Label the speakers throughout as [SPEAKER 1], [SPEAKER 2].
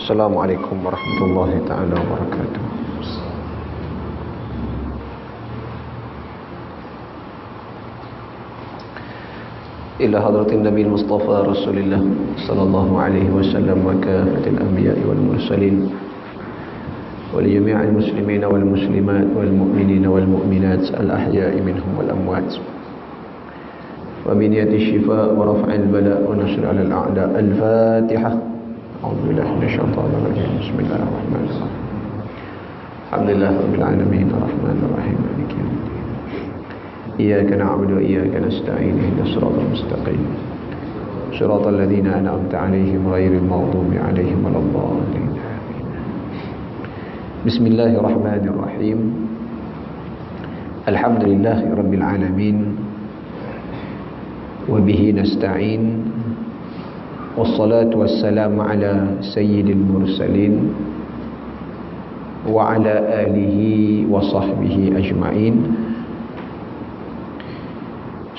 [SPEAKER 1] Assalamualaikum warahmatullahi taala wabarakatuh. Ila hadratin Nabi Mustafa Rasulillah sallallahu alaihi wasallam wa kafatil anbiya'i wal mursalin wa li jami'il muslimin wal muslimat wal mu'minin wal mu'minat al ahya'i minhum wal amwat wa bi niyyati shifa wa raf'il bala wa nashr 'ala al a'da. Al-Fatihah. A'udzu billahi minasyaitonir rajim. Bismillahirrahmanirrahim. Alhamdulillahirabbil alamin arrahmanir rahim maliki yaumiddin. Iyyaka na'budu wa iyyaka nasta'in ihdinas siratal mustaqim siratal ladzina an'amta 'alaihim ghairil maghdubi 'alaihim waladdallin. Bismillahirrahmanirrahim. Alhamdulillahirabbil alamin wa bihi nasta'in. Wassalatu wassalamu ala sayyidil mursalin wa ala alihi wa sahbihi ajma'in.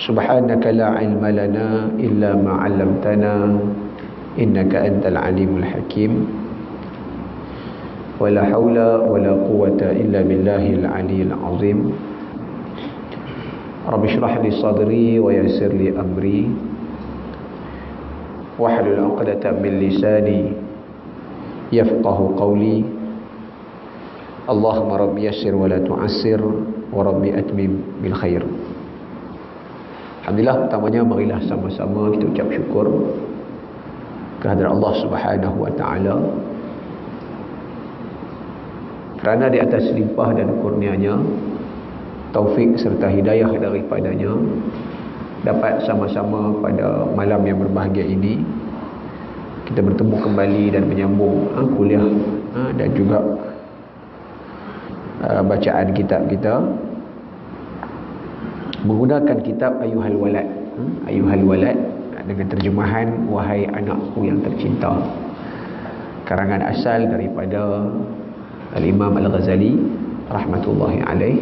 [SPEAKER 1] Subhanaka la ilma lana illa ma 'allamtana innaka antal alimul hakim. Wala haula wala quwwata illa billahil aliyyil azim. Rabbi shrah li sadri wa yassir li amri wahlul 'uqdatam min lisani yafqahu qawli. Allahumma rabbi yassir wa la tu'assir wa rabbi atmim bil khair. Alhamdulillah, pertamanya marilah sama-sama kita ucap syukur kehadrat Allah Subhanahu wa taala kerana di atas limpah dan kurnianya, taufik serta hidayah daripadanya, dapat sama-sama pada malam yang berbahagia ini kita bertemu kembali dan menyambung kuliah dan juga bacaan kitab kita menggunakan kitab Ayyuhal Walad. Ayyuhal Walad dengan terjemahan Wahai Anakku yang Tercinta, karangan asal daripada Al-Imam Al-Ghazali rahmatullahi alaih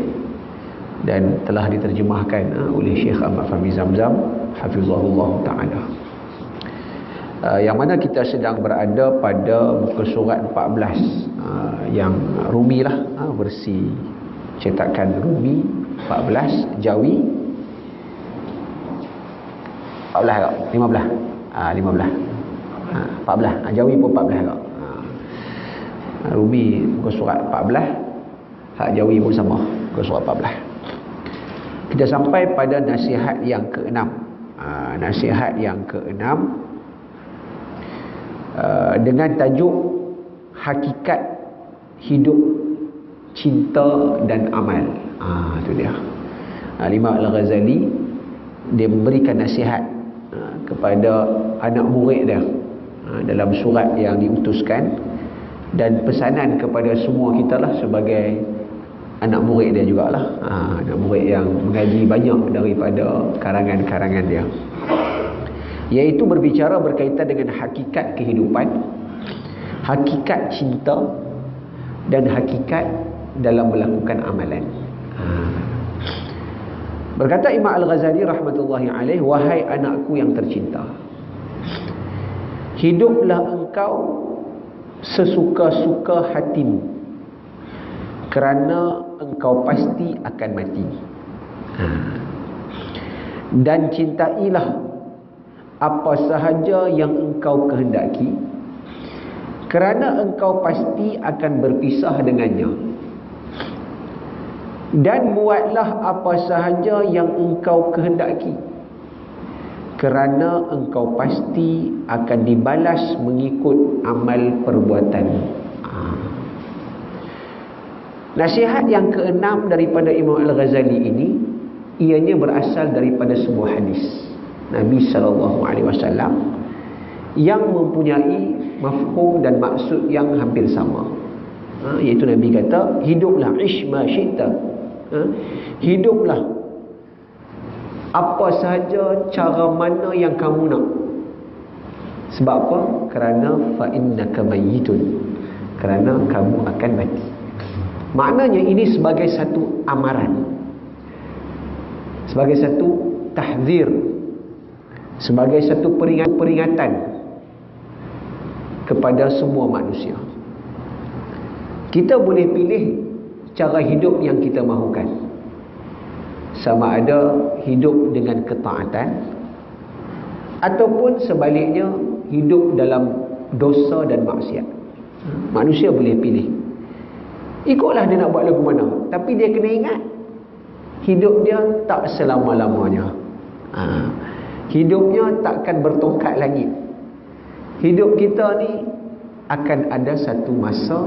[SPEAKER 1] dan telah diterjemahkan oleh Syekh Ahmad Fahmi Zamzam hafizahullah ta'ala. Yang mana kita sedang berada pada muka surat 14 yang Rumi lah, versi cetakan Rumi 14 Jawi 14 tak? 15 14 Jawi pun 14 tak? Rumi muka surat 14, hak Jawi pun sama muka surat 14. Kita sampai pada nasihat yang ke-6. Nasihat yang ke-6 dengan tajuk hakikat hidup, cinta dan amal. Itu dia. Imam Al-Ghazali dia memberikan nasihat kepada anak murid dia dalam surat yang diutuskan, dan pesanan kepada semua kita lah sebagai anak murid dia jugalah, anak murid yang mengaji banyak daripada karangan-karangan dia, iaitu berbicara berkaitan dengan hakikat kehidupan, hakikat cinta dan hakikat dalam melakukan amalan. Berkata Imam Al-Ghazali rahmatullahi alaih, wahai anakku yang tercinta, hiduplah engkau sesuka-suka hatimu kerana engkau pasti akan mati. Dan cintailah apa sahaja yang engkau kehendaki kerana engkau pasti akan berpisah dengannya. Dan buatlah apa sahaja yang engkau kehendaki kerana engkau pasti akan dibalas mengikut amal perbuatan. Nasihat yang ke-6 daripada Imam Al-Ghazali ini ianya berasal daripada sebuah hadis Nabi SAW yang mempunyai mafhum dan maksud yang hampir sama, iaitu Nabi kata, hiduplah ish ma syi'ta, hiduplah apa sahaja cara mana yang kamu nak. Sebab apa? Kerana fa innaka mayyitun, kerana kamu akan mati. Maknanya ini sebagai satu amaran, sebagai satu tahzir, sebagai satu peringatan kepada semua manusia. Kita boleh pilih cara hidup yang kita mahukan, sama ada hidup dengan ketaatan ataupun sebaliknya hidup dalam dosa dan maksiat. Manusia boleh pilih, ikutlah dia nak buat lagu mana, tapi dia kena ingat hidup dia tak selama-lamanya. Hidupnya takkan bertongkat langit. Hidup kita ni akan ada satu masa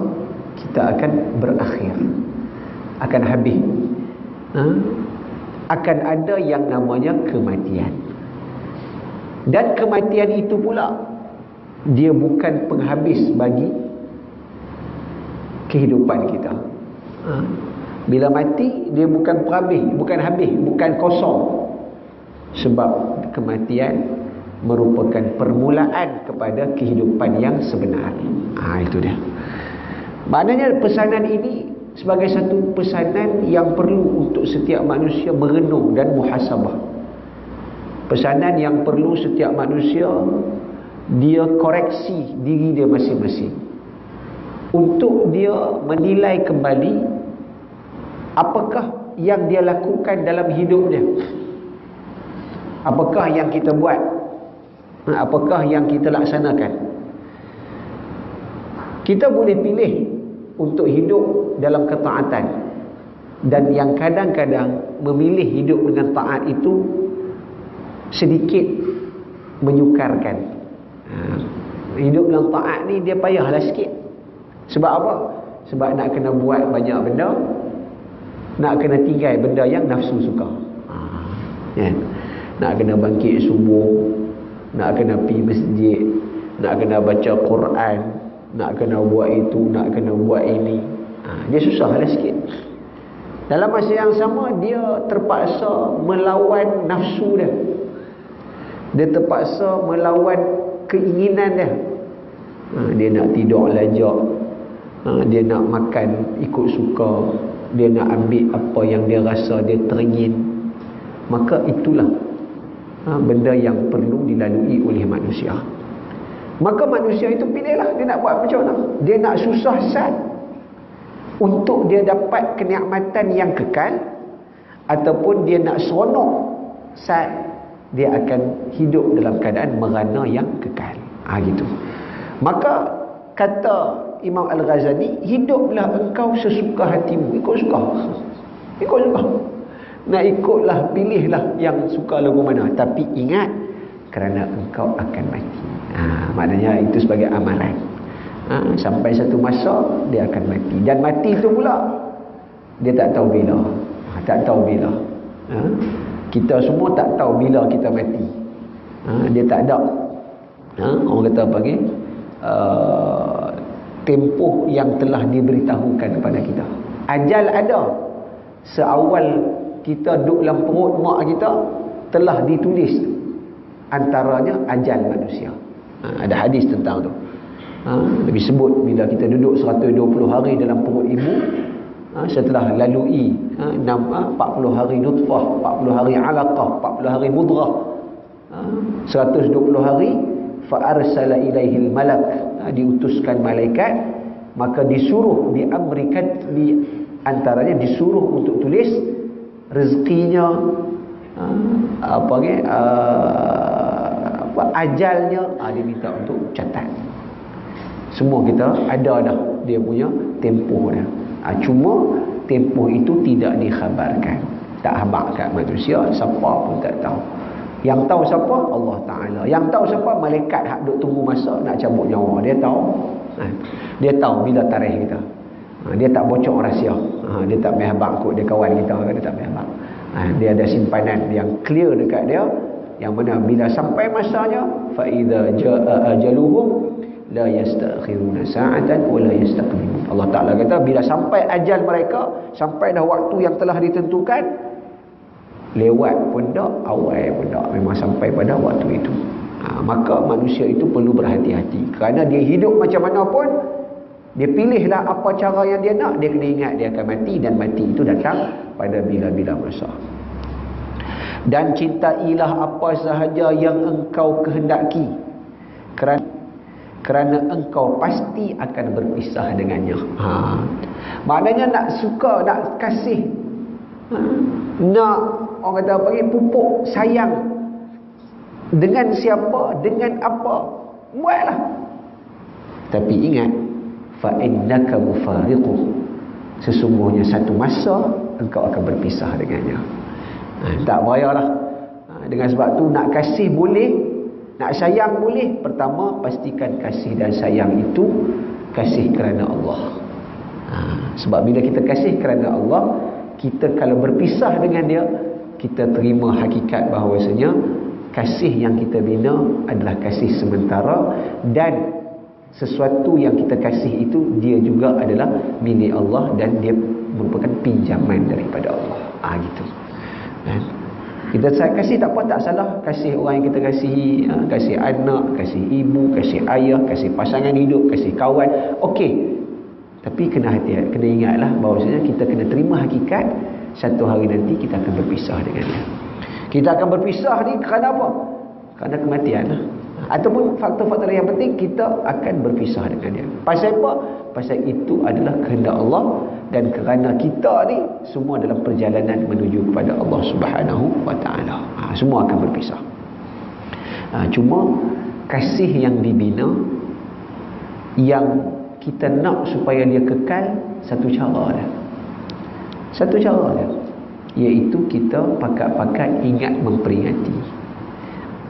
[SPEAKER 1] kita akan berakhir, akan habis. Akan ada yang namanya kematian. Dan kematian itu pula dia bukan penghabis bagi kehidupan kita. Bila mati, dia bukan penghabis, bukan habis, bukan kosong. Sebab kematian merupakan permulaan kepada kehidupan yang sebenar. Itu dia. Maknanya pesanan ini sebagai satu pesanan yang perlu untuk setiap manusia merenung dan muhasabah. Pesanan yang perlu setiap manusia dia koreksi diri dia masing-masing, untuk dia menilai kembali apakah yang dia lakukan dalam hidup dia, apakah yang kita buat, apakah yang kita laksanakan. Kita boleh pilih untuk hidup dalam ketaatan, dan yang kadang-kadang memilih hidup dengan taat itu sedikit menyukarkan. Hidup dalam taat ni dia payahlah sikit. Sebab apa? Sebab nak kena buat banyak benda, nak kena tinggal benda yang nafsu suka. Nak kena bangkit subuh, nak kena pergi masjid, nak kena baca Quran, nak kena buat itu, nak kena buat ini. Dia susahlah sikit. Dalam masa yang sama dia terpaksa melawan nafsu dia. Dia terpaksa melawan keinginan dia. Dia nak tidur lajak, dia nak makan ikut suka, dia nak ambil apa yang dia rasa dia teringin. Maka itulah benda yang perlu dilalui oleh manusia. Maka manusia itu pilihlah dia nak buat macam mana. Dia nak susah sat untuk dia dapat kenikmatan yang kekal, ataupun dia nak seronok sat dia akan hidup dalam keadaan merana yang kekal. Gitu. Maka kata Imam Al-Ghazali, hiduplah engkau sesuka hatimu, ikut suka. Ikut suka. Nak ikutlah, pilihlah yang suka lagu mana, tapi ingat kerana engkau akan mati. Maknanya itu sebagai amalan. Sampai satu masa dia akan mati, dan mati itu pula dia tak tahu bila. Tak tahu bila. Kita semua tak tahu bila kita mati. Dia tak ada orang kata apa lagi, tempoh yang telah diberitahukan kepada kita. Ajal ada. Seawal kita duduk dalam perut mak kita telah ditulis antaranya ajal manusia. Ada hadis tentang tu. Nabi sebut bila kita duduk 120 hari dalam perut ibu, setelah lalui 40 hari nutfah, 40 hari alaqah, 40 hari mudrah, 120 hari fa arsala ilaihil malak, diutuskan malaikat, maka disuruh diamrikat, di antaranya disuruh untuk tulis rezekinya, ajalnya, diminta untuk catat. Semua kita ada dah dia punya tempoh dia. Cuma tempoh itu tidak dikhabarkan, tak habaq kat manusia, siapa pun tak tahu. Yang tahu siapa? Allah Ta'ala. Yang tahu siapa? Malaikat hak duk tunggu masa nak cabut nyawa. Dia tahu. Dia tahu bila tarikh kita. Dia tak bocor rahsia. Dia tak mehbak kot dia kawan kita, dia tak mehbak. Dia ada simpanan yang clear dekat dia, yang mana bila sampai masanya, fa idza jaa ajaluhum la yastakhiruna sa'atan wa la yastaqdimun. Allah Taala kata bila sampai ajal mereka, sampai dah waktu yang telah ditentukan, lewat pun tak, awal pun tak, memang sampai pada waktu itu. Maka manusia itu perlu berhati-hati, kerana dia hidup macam mana pun, dia pilihlah apa cara yang dia nak, dia kena ingat dia akan mati, dan mati itu datang pada bila-bila masa. Dan cintailah apa sahaja yang engkau kehendaki, kerana engkau pasti akan berpisah dengannya. Maknanya nak suka, nak kasih, nak orang kata bagi pupuk sayang dengan siapa, dengan apa, buatlah. Tapi ingat, fa innaka mufariquh, sesungguhnya satu masa engkau akan berpisah dengannya. Tak payahlah. Dengan sebab tu nak kasih boleh, nak sayang boleh. Pertama, pastikan kasih dan sayang itu kasih kerana Allah. Sebab bila kita kasih kerana Allah, kita kalau berpisah dengan dia, kita terima hakikat bahawasanya kasih yang kita bina adalah kasih sementara, dan sesuatu yang kita kasih itu dia juga adalah milik Allah dan dia merupakan pinjaman daripada Allah. Gitu. Kita kasih tak apa, tak salah. Kasih orang yang kita kasihi, kasih anak, kasih ibu, kasih ayah, kasih pasangan hidup, kasih kawan, okey. Tapi kena hati-hati, kena ingatlah bahawasanya kita kena terima hakikat satu hari nanti kita akan berpisah dengan dia. Kita akan berpisah ni kerana apa? Kerana kematian lah. Ataupun faktor-faktor yang penting, kita akan berpisah dengan dia. Pasal apa? Pasal itu adalah kehendak Allah, dan kerana kita ni semua dalam perjalanan menuju kepada Allah Subhanahu wa taala. Semua akan berpisah. Cuma kasih yang dibina, yang kita nak supaya dia kekal, satu cara dah. Satu cara dah, iaitu kita pakat-pakat ingat memperingati.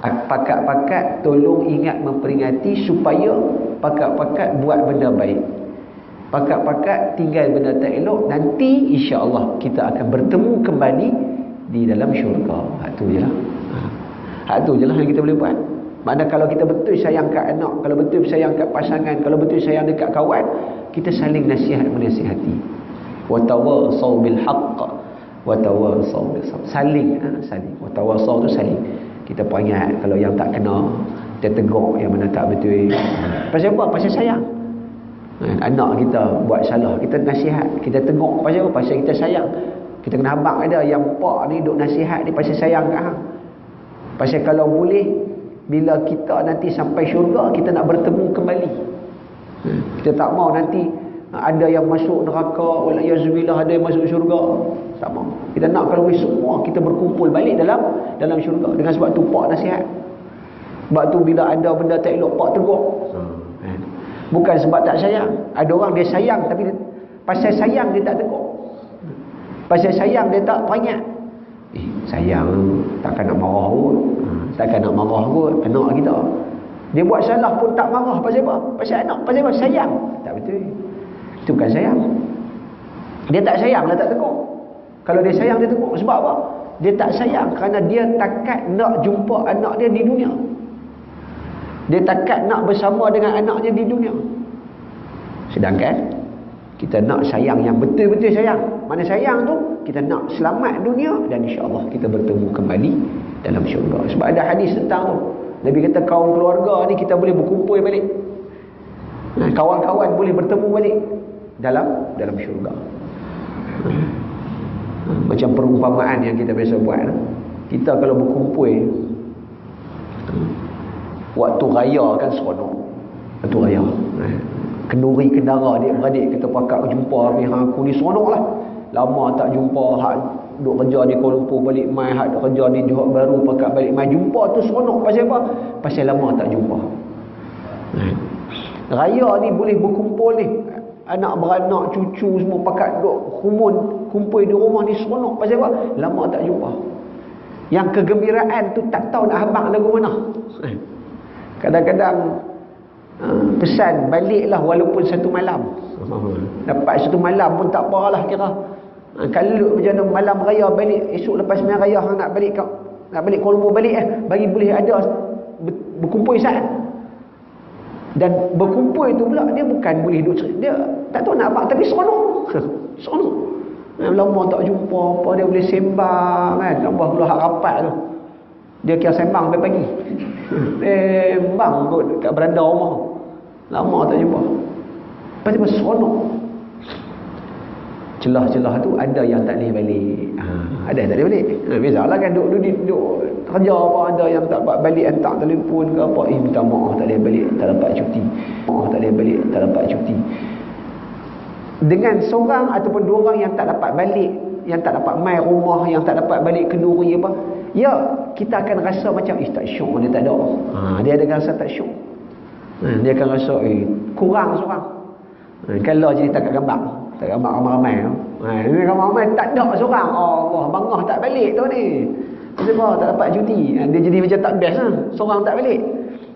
[SPEAKER 1] Pakat-pakat tolong ingat memperingati supaya pakat-pakat buat benda baik. Pakat-pakat tinggal benda tak elok, nanti insya-Allah kita akan bertemu kembali di dalam syurga. Hak tu je lah. Hak tu je lah yang kita boleh buat. Makna kalau kita betul sayang kat anak, kalau betul sayang kat pasangan, kalau betul sayang dekat kawan, kita saling nasihat menasihati. Wa tawasaw bil haqq wa tawasaw bis sabr. Saling. Wa tawasaw tu saling. Kita peringat kalau yang tak kena, kita tegur yang mana tak betul. Pasal apa? Pasal sayang. Anak kita buat salah, kita nasihat, kita tegur. Pasal apa? Pasal kita sayang. Kita kena habaq ada yang pak ni duk nasihat ni pasal sayang kat hang. Pasal kalau boleh, bila kita nanti sampai syurga, kita nak bertemu kembali. Kita tak mau nanti ada yang masuk neraka, wala yazubillah, ada yang masuk syurga. Tak mau. Kita nak kalau boleh semua kita berkumpul balik dalam syurga. Dengan sebab tu pak nasihat. Sebab tu bila ada benda tak elok, pak tegur. Bukan sebab tak sayang. Ada orang dia sayang, tapi pasal sayang dia tak tegur. Pasal sayang dia tak peringat. Sayang, takkan nak marah pun. Takkan nak marah kot anak kita. Dia buat salah pun tak marah. Pasal apa? Pasal anak. Pasal apa? Sayang. Tak betul. Itu bukan sayang. Dia tak sayang lah tak tegur. Kalau dia sayang dia tegur. Sebab apa? Dia tak sayang kerana dia takat nak jumpa anak dia di dunia. Dia takat nak bersama dengan anaknya di dunia. Sedangkan kita nak sayang yang betul-betul sayang. Mana sayang tu, kita nak selamat dunia, dan insya-Allah kita bertemu kembali dalam syurga. Sebab ada hadis tentang tu. Nabi kata kaum keluarga ni kita boleh berkumpul balik. Kawan-kawan boleh bertemu balik dalam syurga. Macam perumpamaan yang kita biasa buat. Kita kalau berkumpul waktu raya kan seronok. Waktu raya. Kenduri kendara adik-beradik kita pakat jumpa ni, aku ni seronok lah. Lama tak jumpa, hak duk kerja di Kuala Lumpur balik mai, hak duk kerja di Johor Bahru pakat balik mai, jumpa tu seronok. Pasal apa? Pasal lama tak jumpa. Raya ni boleh berkumpul ni, anak beranak, cucu semua pakat duk kumpul di rumah ni seronok. Pasal apa? Lama tak jumpa. Yang kegembiraan tu tak tahu nak habaq lagu mana. Kadang-kadang pesan baliklah walaupun satu malam. Dapat satu malam pun tak apalah kira. Kalau macam mana malam raya balik, esok lepas main raya hang nak balik Kuala Lumpur balik bagi boleh ada berkumpul saat. Dan berkumpul itu pula dia bukan boleh duduk cerita, dia tak tahu nak apa, tapi seronok. Seronok. Lama tak jumpa apa, dia boleh sembang kan. Tambah pula hak rapat tu, dia kira sembang sampai pagi. Sembang kot kat beranda rumah. Lama tak jumpa. Pasal seronok. Celah-celah tu ada yang tak boleh balik. Ada yang tak boleh balik. Biasalah kan duk kerja apa, ada yang tak dapat balik, hantar telefon ke apa, minta maaf tak boleh balik, tak dapat cuti. Maaf tak boleh balik, tak dapat cuti. Dengan seorang ataupun dua orang yang tak dapat balik, yang tak dapat mai rumah, yang tak dapat balik kenduri apa, ya, kita akan rasa macam tak syok dia tak ada. Dia ada rasa tak syok. Dia akan rasa kurang seorang. Kalau jadi tak gambar, tak gambar ramai-ramai. Ni ramai-ramai tak ada seorang. Allah, bangah tak balik tu ni. Sebab tak dapat cuti. Dia jadi macam tak best lah. Seorang tak balik.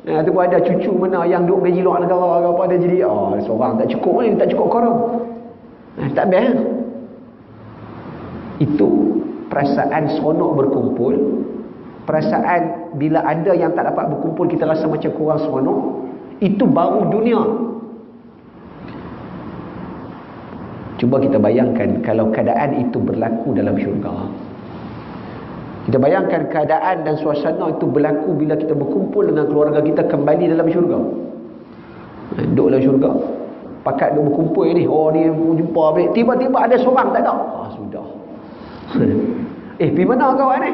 [SPEAKER 1] Tu pun ada cucu mana yang duduk ngaji luar negara ke apa, dia jadi seorang tak cukup ni, tak cukup korang. Tak best lah. Itu perasaan seronok berkumpul. Perasaan bila ada yang tak dapat berkumpul kita rasa macam kurang seronok. Itu baru dunia. Cuba kita bayangkan kalau keadaan itu berlaku dalam syurga. Kita bayangkan keadaan dan suasana itu berlaku bila kita berkumpul dengan keluarga kita kembali dalam syurga. Duduk dalam syurga, pakat duduk berkumpul ni, ni jumpa balik, tiba-tiba ada seorang tak ada. Sudah. Pergi mana kawan ni?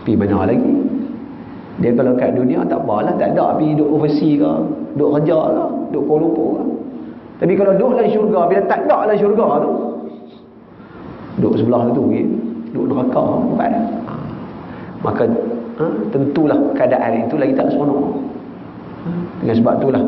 [SPEAKER 1] Pergi mana lagi? Dia kalau kat dunia tak apalah, tak ada pergi duduk overseas ke, duduk kerja ke, duduk Kuala Lumpur ke. Tapi kalau duduk dalam syurga, bila tak ada dalam syurga tu, duduk sebelah tu, duduk neraka, maka tentulah keadaan itu lagi tak seronok. Dengan sebab itulah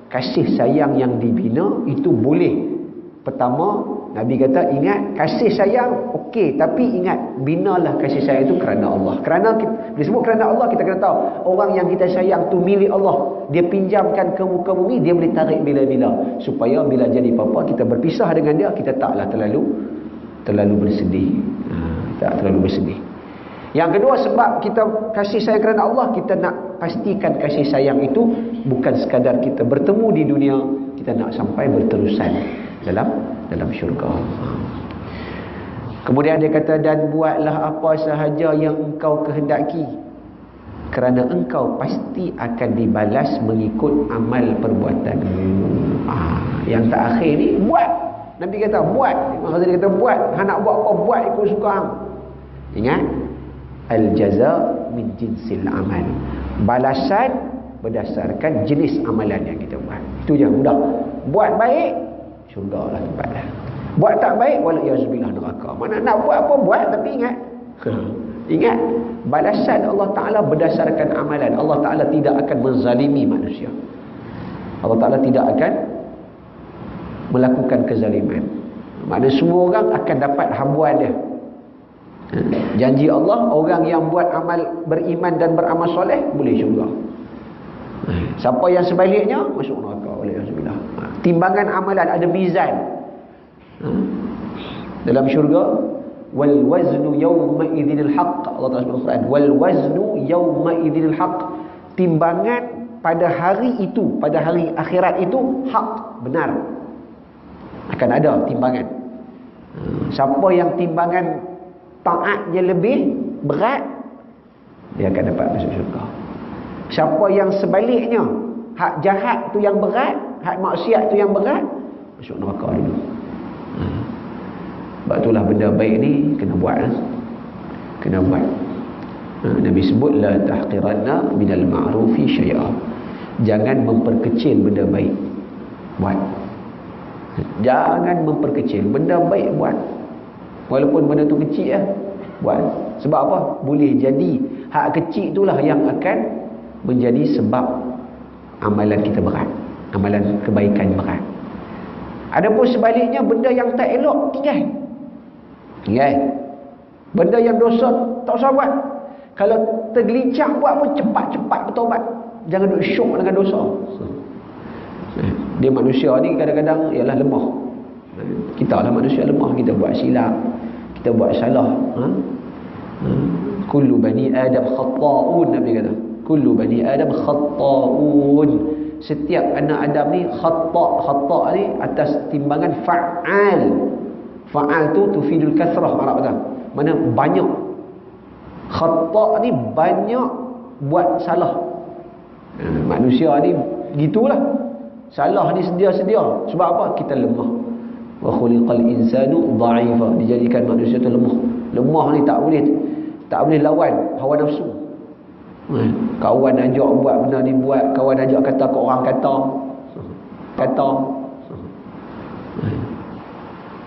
[SPEAKER 1] kasih sayang yang dibina itu boleh. Pertama, Nabi kata ingat kasih sayang okey, tapi ingat binalah kasih sayang itu kerana Allah. Kerana bila sebut kerana Allah, kita kena tahu orang yang kita sayang tu milik Allah. Dia pinjamkan ke muka bumi, dia boleh tarik bila-bila, supaya bila jadi apa-apa kita berpisah dengan dia, kita taklah terlalu bersedih. Tak terlalu bersedih. Yang kedua, sebab kita kasih sayang kerana Allah, kita nak pastikan kasih sayang itu bukan sekadar kita bertemu di dunia, kita nak sampai berterusan dalam syurga. Kemudian dia kata, dan buatlah apa sahaja yang engkau kehendaki, kerana engkau pasti akan dibalas mengikut amal perbuatanmu. Yang terakhir ni, buat. Nabi kata buat. Maksudnya dia kata buat. Nak buat apa, buat ikut suka hang. Ingat, al-jaza min jinsil amal. Balasan berdasarkan jenis amalan yang kita buat. Itu je, mudah. Buat baik, syurga lah tempat dah. Buat tak baik, wala'iyahzubillah neraka. Mana nak buat apa, buat, tapi ingat. Ingat, balasan Allah Ta'ala berdasarkan amalan. Allah Ta'ala tidak akan menzalimi manusia. Allah Ta'ala tidak akan melakukan kezaliman. Maknanya semua orang akan dapat habuan dia. Janji Allah, orang yang buat amal beriman dan beramal soleh boleh syurga. Siapa yang sebaliknya masuk neraka, wala'iyahzubillah. Timbangan amalan ada mizan. Dalam syurga, wal waznu yawma idzinil haqq. Allah Taala sebut Quran, wal waznu yawma idzinil haqq. Timbangan pada hari itu, pada hari akhirat itu hak, benar. Akan ada timbangan. Siapa yang timbangan taatnya lebih berat, dia akan dapat masuk syurga. Siapa yang sebaliknya, hak jahat tu yang berat, hak maksiat tu yang berat, masuk neraka dulu. Sebab itulah benda baik ni kena buat. Kena buat. Nabi sebut la tahqiranna minal ma'rufi syai'a. Jangan memperkecil benda baik. Buat. Jangan memperkecil benda baik, buat. Walaupun benda tu kecil buat. Sebab apa? Boleh jadi hak kecil itulah yang akan menjadi sebab amalan kita berat, amalan kebaikan berat. Adapun sebaliknya, benda yang tak elok tinggal. Benda yang dosa tak usah buat. Kalau tergelincang buat pun cepat-cepat bertaubat. Jangan duduk syok dengan dosa. Dia manusia ni kadang-kadang ialah lemah. Kita lah manusia lemah, kita buat silap, kita buat salah. Kullu bani Adam khata'un, Nabi kata. Kullu bani Adam khata'un. Setiap anak Adam ni khata' ni atas timbangan fa'al. Fa'al tu tufidul kasrah, Arab kata. Mana banyak. Khata' ni banyak buat salah. Manusia ni gitulah. Salah ni sedia-sedia. Sebab apa? Kita lemah. Wa khuliqal insanu dha'ifa. Dijadikan manusia tu lemah. Lemah ni tak boleh lawan hawa nafsu. Kawan ajak buat benda ni buat, kawan ajak kata ke orang kata.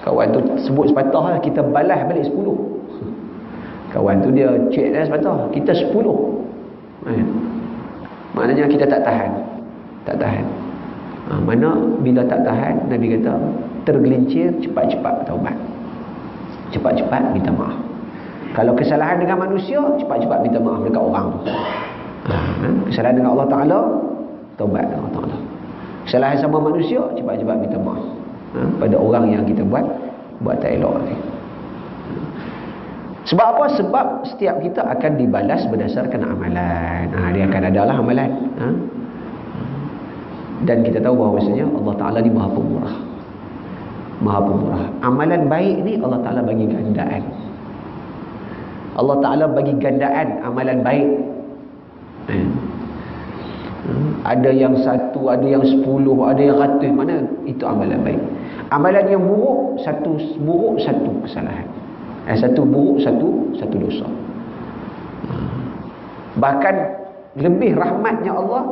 [SPEAKER 1] Kawan tu sebut sepatah lah, kita balas balik 10. Kawan tu dia cek dah sepatah, kita 10. Maknanya kita tak tahan. Mana bila tak tahan, Nabi kata tergelincir, cepat-cepat taubat, cepat-cepat minta maaf. Kalau kesalahan dengan manusia, cepat-cepat minta maaf dekat orang tu. Kesalahan dengan Allah Ta'ala, taubat dengan Allah Ta'ala. Kesalahan sama manusia, cepat-cepat minta maaf pada orang yang kita buat tak elok ni. Sebab apa? Sebab setiap kita akan dibalas berdasarkan amalan. Dia akan adalah amalan. Dan kita tahu bahawasanya Allah Ta'ala ni Maha Pemurah. Amalan baik ni Allah Ta'ala bagi gandaan. Allah Ta'ala bagi gandaan amalan baik. Ada yang 1, ada yang 10, ada yang 100. Mana itu amalan baik. Amalan yang buruk, satu kesalahan. Satu buruk, satu dosa. Bahkan lebih rahmatnya Allah,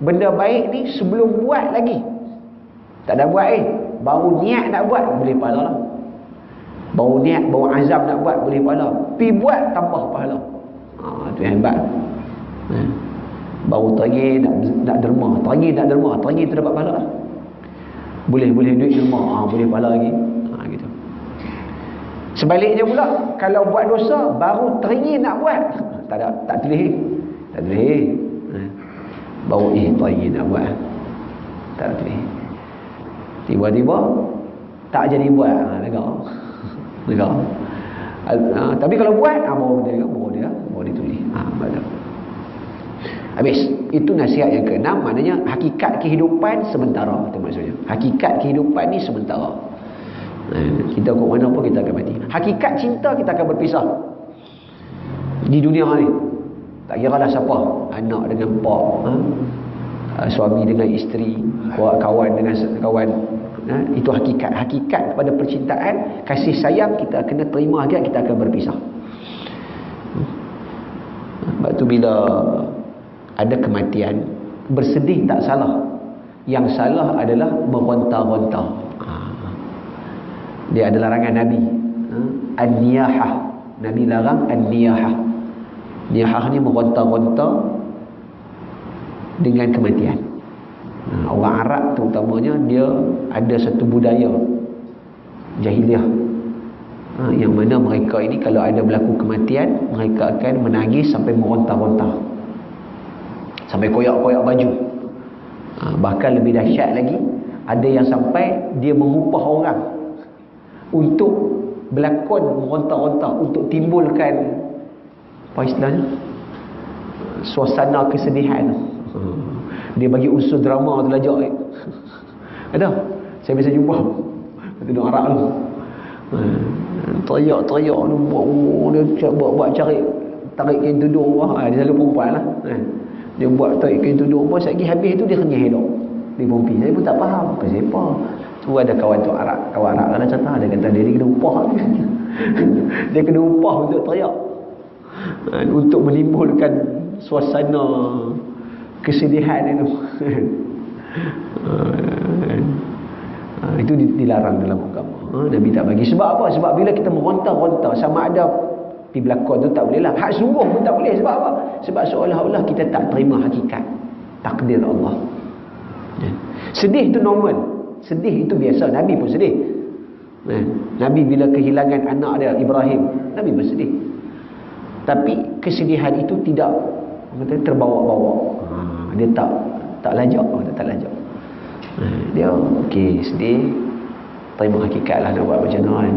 [SPEAKER 1] benda baik ni sebelum buat lagi, tak ada buat baru niat nak buat, boleh pahala lah. Baru niat, baru azam nak buat, boleh pahala. Pi buat, tambah pahala. Tu yang hebat. Baru teringin nak derma, teringin tu dapat pahala lah. Boleh duit derma, boleh pahala lagi. Gitu. Sebaliknya pula, kalau buat dosa baru teringin nak buat, tak tulis. Baru teringin nak buat, tak tulis. Tiba-tiba tak jadi buat, lega. Tapi kalau buat, baru dia tulis. Betul. Habis. Itu nasihat yang ke-6. Maknanya hakikat kehidupan sementara. Itu maksudnya. Hakikat kehidupan ni sementara. Kita ke mana pun kita akan mati. Hakikat cinta kita akan berpisah di dunia ni. Tak kira lah siapa. Anak dengan pak, suami dengan isteri, kawan dengan kawan. Itu hakikat. Hakikat kepada percintaan, kasih sayang, kita kena terima hakikat, kita akan berpisah. Sebab tu bila ada kematian, bersedih tak salah. Yang salah adalah meronta-ronta. Dia ada larangan Nabi. An-niyahah. Nabi larang an-niyahah. Niyahah ni meronta-ronta dengan kematian. Orang Arab terutamanya, dia ada satu budaya jahiliah, yang mana mereka ini kalau ada berlaku kematian, mereka akan menangis sampai meronta-ronta, sampai koyak-koyak baju. Bahkan lebih dahsyat lagi, ada yang sampai dia mengupah orang untuk berlakon meronta-ronta, untuk timbulkan apa istilahnya, suasana kesedihan. Dia bagi unsur drama tu lajak. Ada, saya biasa jumpa itu orang Arab tu, teriak-teriak tu, dia buat cari tarik kain tudung. Dia selalu perempuan lah. Dia buat tarik kain tudung apa, sekali habis tu dia kenyah hidup di pompi. Saya pun tak faham kenapa. Tu ada kawan tu Arab, kawan Arab lah cerita, dia kata dia kena upah. Dia kena upah untuk teriak, untuk menimbulkan suasana kesedihan itu. Itu dilarang dalam agama. Nabi tak bagi. Sebab apa? Sebab bila kita meronta-ronta, sama ada di belakang tu tak boleh lah, hak sungguh pun tak boleh. Sebab apa? Sebab seolah-olah kita tak terima hakikat takdir Allah. Sedih itu normal, sedih itu biasa. Nabi pun sedih. Nabi bila kehilangan anak dia Ibrahim, Nabi pun sedih. Tapi kesedihan itu tidak terbawa-bawa. Dia tak lajak. Dia okey, sedih, terima hakikat lah, nak buat macam mana,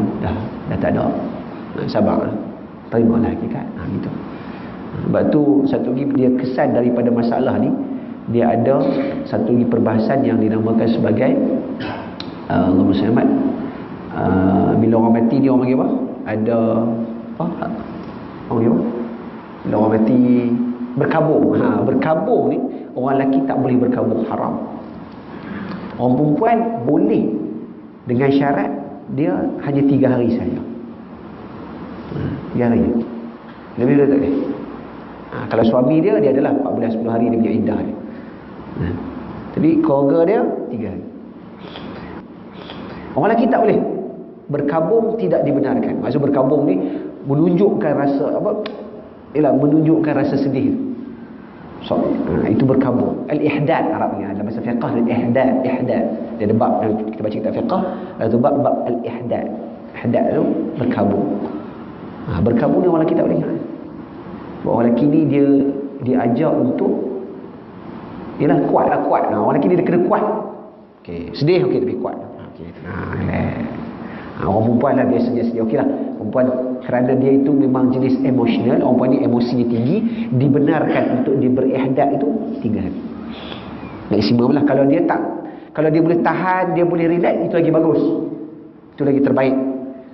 [SPEAKER 1] dah tak ada, sabar, terimalah hakikat. Gitu. Sebab tu satu lagi dia kesan daripada masalah ni, dia ada satu lagi perbahasan yang dinamakan sebagai Allahumma salli Muhammad, bila orang mati dia orang panggil apa? Ada apa? Orang panggil apa? Bila orang mati berkabung. Berkabung ni orang lelaki tak boleh berkabung, haram. Orang perempuan boleh dengan syarat dia hanya 3 hari saja. 3 hari. Lebih dulu tak boleh. Kalau suami dia adalah 4 bulan 10 hari dia punya iddah dia. Jadi keluarga dia 3 hari. Orang lelaki tak boleh. Berkabung tidak dibenarkan. Maksud berkabung ni menunjukkan rasa apa? Ialah menunjukkan rasa sedih. So, itu berkabung. Al-ihdad Arabnya dalam bahasa fiqh, al-ihdad, ihdad. Dia ada bab kita baca kitab fiqh, ada bab al-ihdad. Ihdad tu berkabung. Berkabung ni orang lelaki tak boleh. Orang lelaki ni dia diajar untuk ialah kuatlah kuat. Orang lelaki ni dia kena kuat. Okey, sedih okey tapi kuat. Okey. Orang perempuan lah biasanya sedih. Okeylah. Perempuan kerana dia itu memang jenis emosional, orang perempuan ni emosinya tinggi, dibenarkan untuk dia berihdad itu 3 hari. Maksimum lah. Kalau dia boleh tahan, dia boleh relax, itu lagi bagus. Itu lagi terbaik.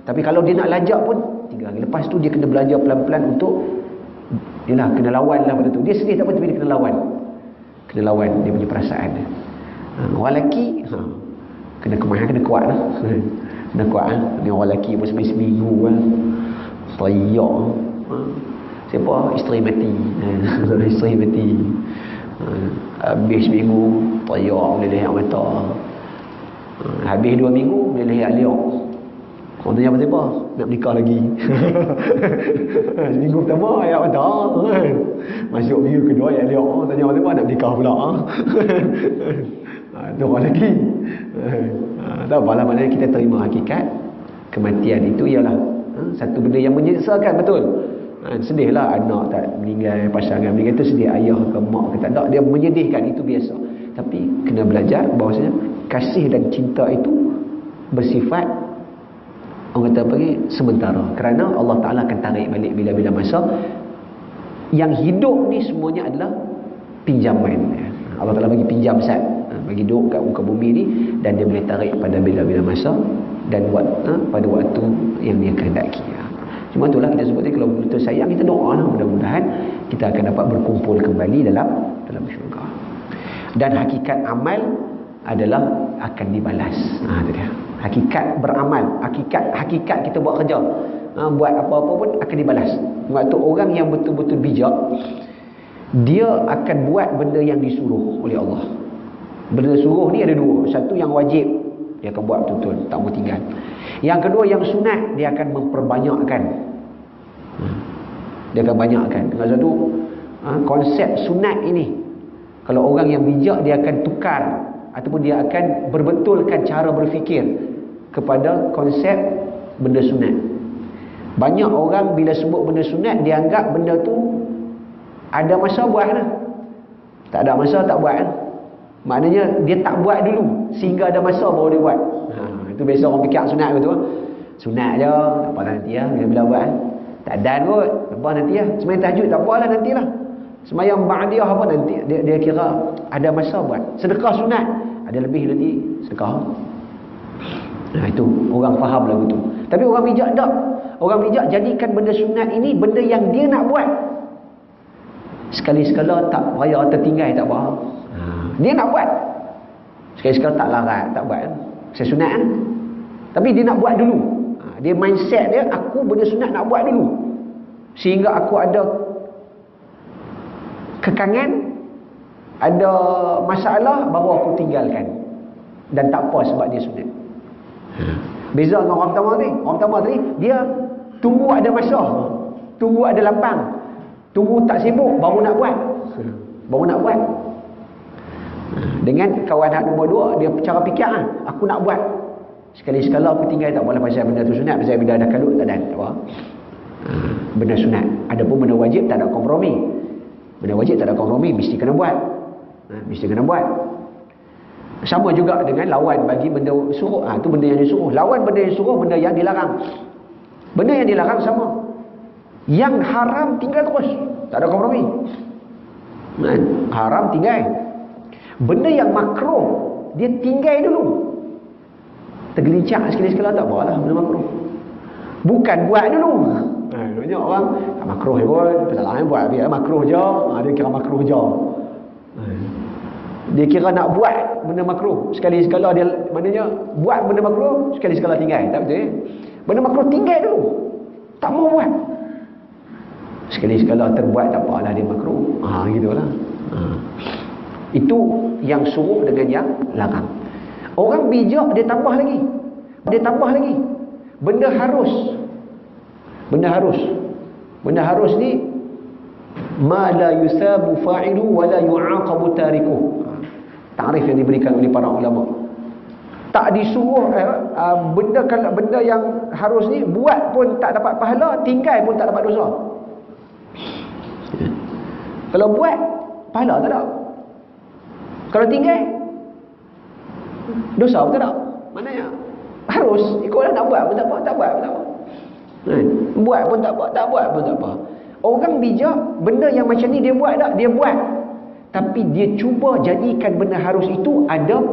[SPEAKER 1] Tapi kalau dia nak lajak pun 3 hari. Lepas tu dia kena belajar pelan-pelan untuk yalah, kena lawan lah pada tu. Dia sedih tak apa tapi dia kena lawan. Kena lawan dia punya perasaan. Orang lelaki kena kemahan, kena kuat lah. Kena kuat lah. Ni orang lelaki pun seminggu lah. Teriak. Siapa? Isteri mati. Isteri mati. Habis seminggu teriak meleleh mata. Habis 2 minggu meleleh liak. Orang tanya apa-apa? Nak menikah lagi. Seminggu pertama ayat mata. Masuk minggu kedua ayat liak. Orang tanya apa-apa? Nak menikah pula. Itu orang lagi. Tak apalah, maknanya kita terima hakikat kematian itu ialah satu benda yang menyesalkan, betul. Sedihlah anak tak meninggal, pasangan meninggal, itu sedih, ayah ke mak ke tak ada, dia menyedihkan, itu biasa. Tapi kena belajar bahawasanya kasih dan cinta itu bersifat orang kata pergi sementara, kerana Allah Ta'ala akan tarik balik bila-bila masa. Yang hidup ni semuanya adalah pinjaman. Allah Ta'ala bagi pinjam sat, bagi duduk kat muka bumi ni, dan dia boleh tarik pada bila-bila masa dan pada waktu yang dia kehendaki. Cuma itulah kita sebut ni, kalau betul sayang, kita doa lah, mudah-mudahan kita akan dapat berkumpul kembali dalam syurga. Dan hakikat amal adalah akan dibalas. Itu dia. Hakikat beramal, hakikat kita buat kerja, buat apa-apa pun akan dibalas. Waktu orang yang betul-betul bijak, dia akan buat benda yang disuruh oleh Allah. Benda suruh ni ada 2. Satu yang wajib, dia akan buat betul-betul, tak mau tinggal. Yang kedua yang sunat, dia akan memperbanyakkan. Dia akan banyakkan. Dengan satu konsep sunat ini, kalau orang yang bijak, dia akan tukar ataupun dia akan berbetulkan cara berfikir kepada konsep benda sunat. Banyak orang bila sebut benda sunat, dia anggap benda tu ada masa buat lah. Tak ada masa tak buat kan? Maknanya dia tak buat dulu sehingga ada masa baru dia buat. Itu biasa orang fikir sunat betul. Sunat je, tak apa nanti lah, bila-bila buat kan? Tak dan kot, tak apa nanti lah. Sembahyang tahajud tak apalah nantilah. Sembahyang ba'diyah apa nanti, dia kira ada masa buat. Sedekah sunat ada lebih nanti sedekah. Itu orang faham lagu tu. Tapi orang bijak tak. Orang bijak jadikan benda sunat ini benda yang dia nak buat. Sekali-sekala tak raya tertinggal tak apa. Dia nak buat. Sekali-sekala tak larat, tak buat. Saya sunat kan. Tapi dia nak buat dulu. Dia mindset dia, aku benda sunat nak buat dulu. Sehingga aku ada kekangan, ada masalah, baru aku tinggalkan. Dan tak apa sebab dia sunat. Beza dengan orang pertama tadi. Orang pertama tadi, dia tunggu ada masa, tunggu ada lapang, tunggu tak sibuk, baru nak buat. Baru nak buat. Dengan kawan hak nombor 2, dia cara fikir, aku nak buat. Sekali-sekala aku tinggal tak boleh pasal benda tu sunat, pasal benda dah kalut tak ada. Tak apa. Benda sunat. Adapun benda wajib tak ada kompromi. Benda wajib tak ada kompromi, mesti kena buat. Mesti kena buat. Sama juga dengan lawan bagi benda suruh. Itu benda yang disuruh. Lawan benda yang suruh, benda yang dilarang. Benda yang dilarang sama. Yang haram tinggal terus. Tak ada kompromi. Haram tinggal. Benda yang makruh, dia tinggal dulu. Tergelincang sekali-sekala tak apalah benda makruh. Bukan buat dulu. Banyak orang makruh pun, salahnya buat makruh je. Dia kira makruh je. Dia kira nak buat benda makruh, sekali-sekala dia, maknanya buat benda makruh, sekali-sekala tinggal. Tak betul. Benda makruh tinggal dulu. Tak mau buat. Sekali-sekala terbuat tak apalah, dia makruh. Gitulah. Itu yang suruh dengan yang larang. Orang bijak dia tambah lagi. Dia tambah lagi. Benda harus. Benda harus ni ma la yusabu fa'ilu wa la yu'aqabu tarikuh. Takrif yang diberikan oleh para ulama. Tak disuruh benda yang harus ni buat pun tak dapat pahala, tinggal pun tak dapat dosa. Kalau buat pahala tak ada. Kalau tinggal dosa pun tak ada. Maknanya harus ikutlah, nak buat pun tak apa, tak buat pun tak apa. Buat pun tak apa, tak buat pun tak apa. Orang bijak, benda yang macam ni dia buat tak? Dia buat. Tapi dia cuba jadikan benda harus itu ada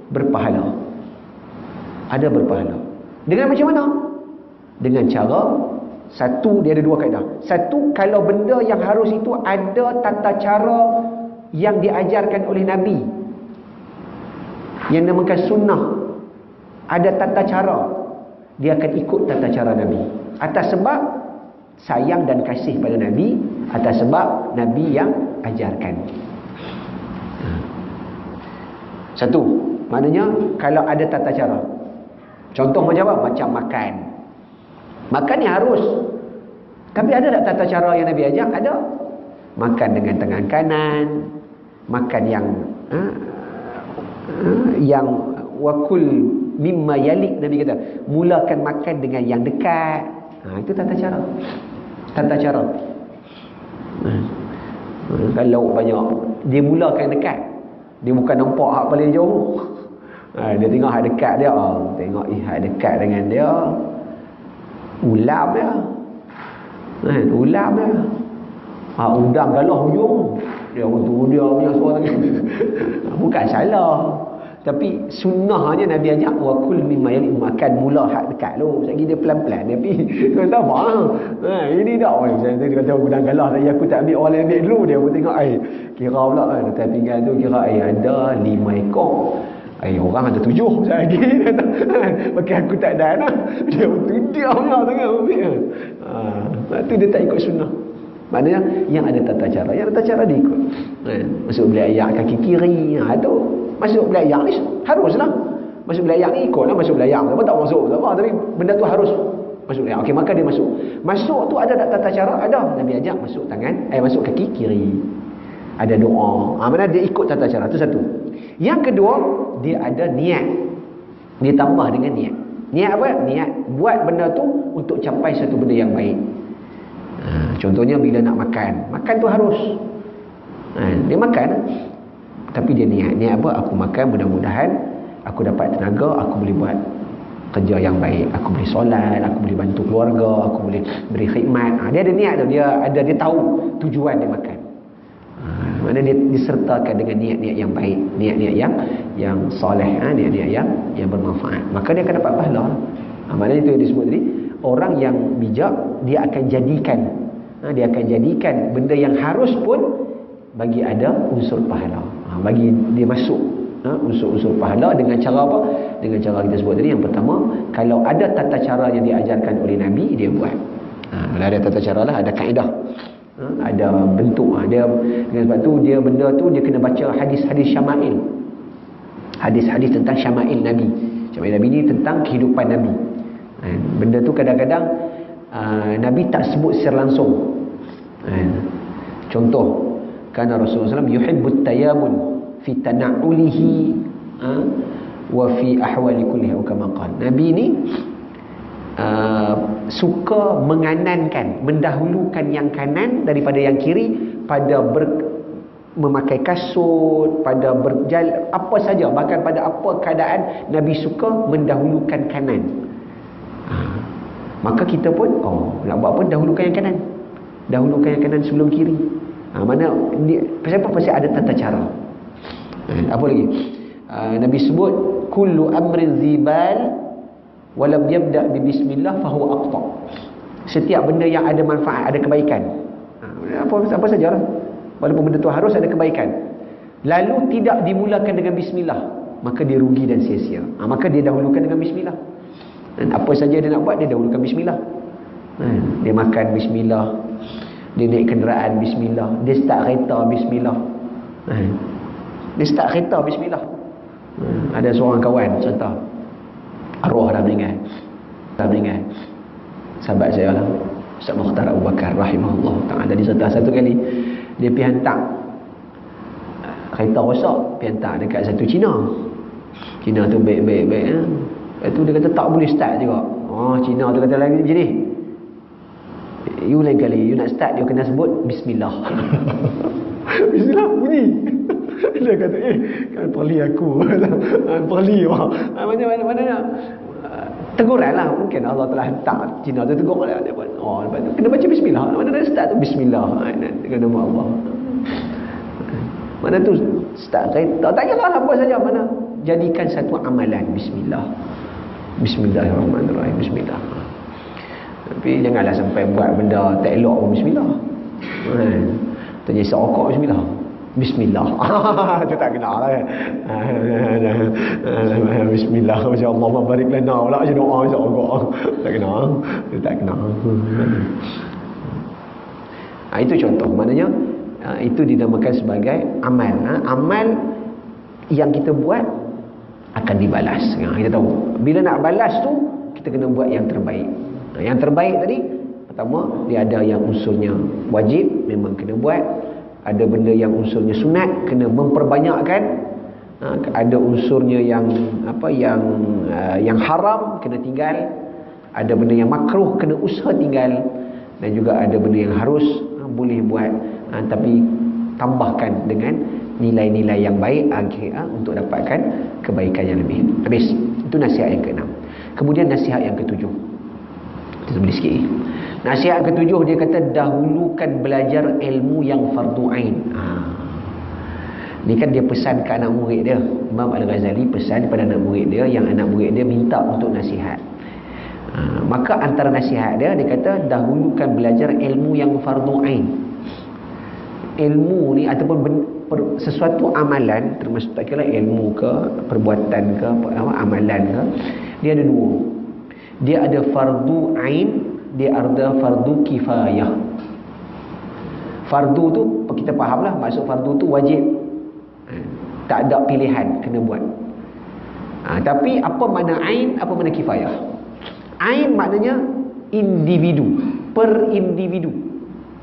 [SPEAKER 1] berpahala. Ada berpahala. Dengan macam mana? Dengan cara, satu, dia ada dua kaedah. Satu, kalau benda yang harus itu ada tata cara yang diajarkan oleh Nabi, yang namakan sunnah, ada tata cara, dia akan ikut tata cara Nabi. Atas sebab sayang dan kasih pada Nabi, atas sebab Nabi yang ajarkan. Satu, maknanya kalau ada tata cara. Contoh macam apa? Macam makan. Makan ni harus. Tapi ada tak tata cara yang Nabi ajar? Ada. Makan dengan tangan kanan, makan yang wakul mimma yalik, Nabi kata, mulakan makan dengan yang dekat. Itu tata cara. Tata cara. Kalau banyak, dia mulakan dekat. Dia bukan nampak hak paling jauh. Dia tengok hak dekat dia. Tengok hak dekat dengan dia. Ulam dia. Ulam dia. Udang galah hujung. Dia untuk dia punya suara. Bukan salah. Tapi sunnahnya Nabi ajak wakul mimma yali, makan mula hak dekat lu. Sekali dia pelan-pelan dia pergi. Kau tahu apa? Ini dah saya kata udang galah tadi aku tak ambil, orang lain ambil dulu. Dia pun tengok kira pula dekat pinggan tu kira ada 5 ekor. Orang ada 7 lagi. Pakai aku tak ada dah. Dia pun diam lah tengah ambil. Tu dia tak ikut sunnah. Maknanya yang ada tata cara, yang ada tata cara dia ikut. Masuk beli ayak kaki kiri, tu masuk beli ayak ni haruslah. Masuk beli ayak ni ikutlah masuk beli ayak. Apa tak masuk apa, tapi benda tu harus masuk beli ayak. Okey, maka dia masuk. Masuk tu ada tak tata cara? Ada. Nabi ajak masuk tangan, masuk kaki kiri. Ada doa. Mana dia ikut tata cara. Tu satu. Yang kedua, dia ada niat. Dia tambah dengan niat. Niat apa? Niat buat benda tu untuk capai satu benda yang baik. Contohnya bila nak makan tu harus. Dia makan, tapi dia niat apa? Aku makan, mudah-mudahan aku dapat tenaga, aku boleh buat kerja yang baik, aku boleh solat, aku boleh bantu keluarga, aku boleh beri khidmat. Dia ada niat tu, dia tahu tujuan dia makan. Mana dia disertakan dengan niat-niat yang baik, niat-niat yang soleh, niat-niat yang bermanfaat, maka dia akan dapat pahala. Maknanya itu yang disebut tadi, orang yang bijak dia akan jadikan benda yang harus pun bagi ada unsur pahala. Bagi dia masuk unsur-unsur pahala dengan cara apa? Dengan cara kita sebut tadi. Yang pertama, kalau ada tata cara yang diajarkan oleh Nabi, dia buat. Kalau ada tata cara lah, ada kaedah, ada bentuk. Dia dengan sebab tu dia benda tu dia kena baca hadis-hadis syama'il. Hadis-hadis tentang syama'il Nabi. Syama'il Nabi ni tentang kehidupan Nabi. Benda tu kadang-kadang Nabi tak sebut secara langsung. Contoh, kerana Rasulullah SAW yuhibbut tayamun fi tana'ulihi wa fi ahwali kulliha, kama qala. Nabi ni suka menganankan, mendahulukan yang kanan daripada yang kiri pada memakai kasut, pada berjalan, apa saja, bahkan pada apa keadaan Nabi suka mendahulukan kanan. Maka kita pun nak buat apa? Dahulukan yang kanan. Dahulukan yang kanan sebelum kiri. Mana pasal ada tata cara. Apa lagi? Nabi sebut kullu amrin zibal walam yabda bi bismillah fahuwa aqta. Setiap benda yang ada manfaat, ada kebaikan. Apa sajalah. Walaupun benda tu harus ada kebaikan. lalu tidak dimulakan dengan bismillah, maka dia rugi dan sia-sia. Maka dia dahulukan dengan bismillah. Dan apa saja dia nak buat, dia dahulukan bismillah. Dia makan bismillah, dia naik kenderaan bismillah, dia start kereta bismillah. Dia start kereta bismillah. Ada seorang kawan contoh, arwah dah meninggal, sahabat saya lah, Ustaz Mukhtar Abu Bakar rahimahullah ta'ala. Di satu kali dia pergi hantar kereta rosak, pergi hantar dekat satu Cina tu baik-baik. Lepas tu dia kata tak boleh start juga. Cina tu kata lagi macam ni, you lain kali you nak start, you kena sebut bismillah. Bismillah bunyi. Dia kata kan toli aku. Toli mana teguran lah, mungkin Allah telah hantar Cina tu tegur lah dia pun. Lepas tu kena baca bismillah. Mana dah start tu bismillah dengan nama Allah. Mana tu start kereta, tak payahlah apa saja, mana jadikan satu amalan bismillah. Bismillahirrahmanirrahim, bismillah. Tapi janganlah sampai buat benda tak elok pun bismillah. Tanya rokok bismillah. Bismillah. Tu tak kena lah kan. Bismillah. Masya Allah barik lana pula je doa masya Allah. Tak kena. Tu tak kena. Itu contoh. Maknanya itu dinamakan sebagai amal. Amal yang kita buat akan dibalas. Kita tahu. Bila nak balas tu, kita kena buat yang terbaik. Yang terbaik tadi, pertama, dia ada yang unsurnya wajib, memang kena buat. Ada benda yang unsurnya sunat, kena memperbanyakkan. Ada unsurnya yang yang haram, kena tinggal. Ada benda yang makruh, kena usaha tinggal. Dan juga ada benda yang harus, boleh buat, tapi tambahkan dengan nilai-nilai yang baik untuk dapatkan kebaikan yang lebih. Habis. Itu nasihat yang ke-6. Kemudian nasihat yang ke-7. Kita boleh sikit. Nasihat ke-7 dia kata dahulukan belajar ilmu yang fardu ain. Ni kan dia pesan ke anak murid dia. Imam Al-Ghazali pesan kepada anak murid dia, yang anak murid dia minta untuk nasihat. Maka antara nasihat dia kata dahulukan belajar ilmu yang fardu ain. Ilmu ni ataupun sesuatu amalan, termasuk tak kira ilmu ke, perbuatan ke, amalan ke, dia ada dua. Dia ada fardu ain, dia ada fardu kifayah. Fardu tu kita fahamlah, maksud fardu tu wajib. Tak ada pilihan, kena buat. Tapi apa makna ain, apa makna kifayah? Ain maknanya individu, per individu.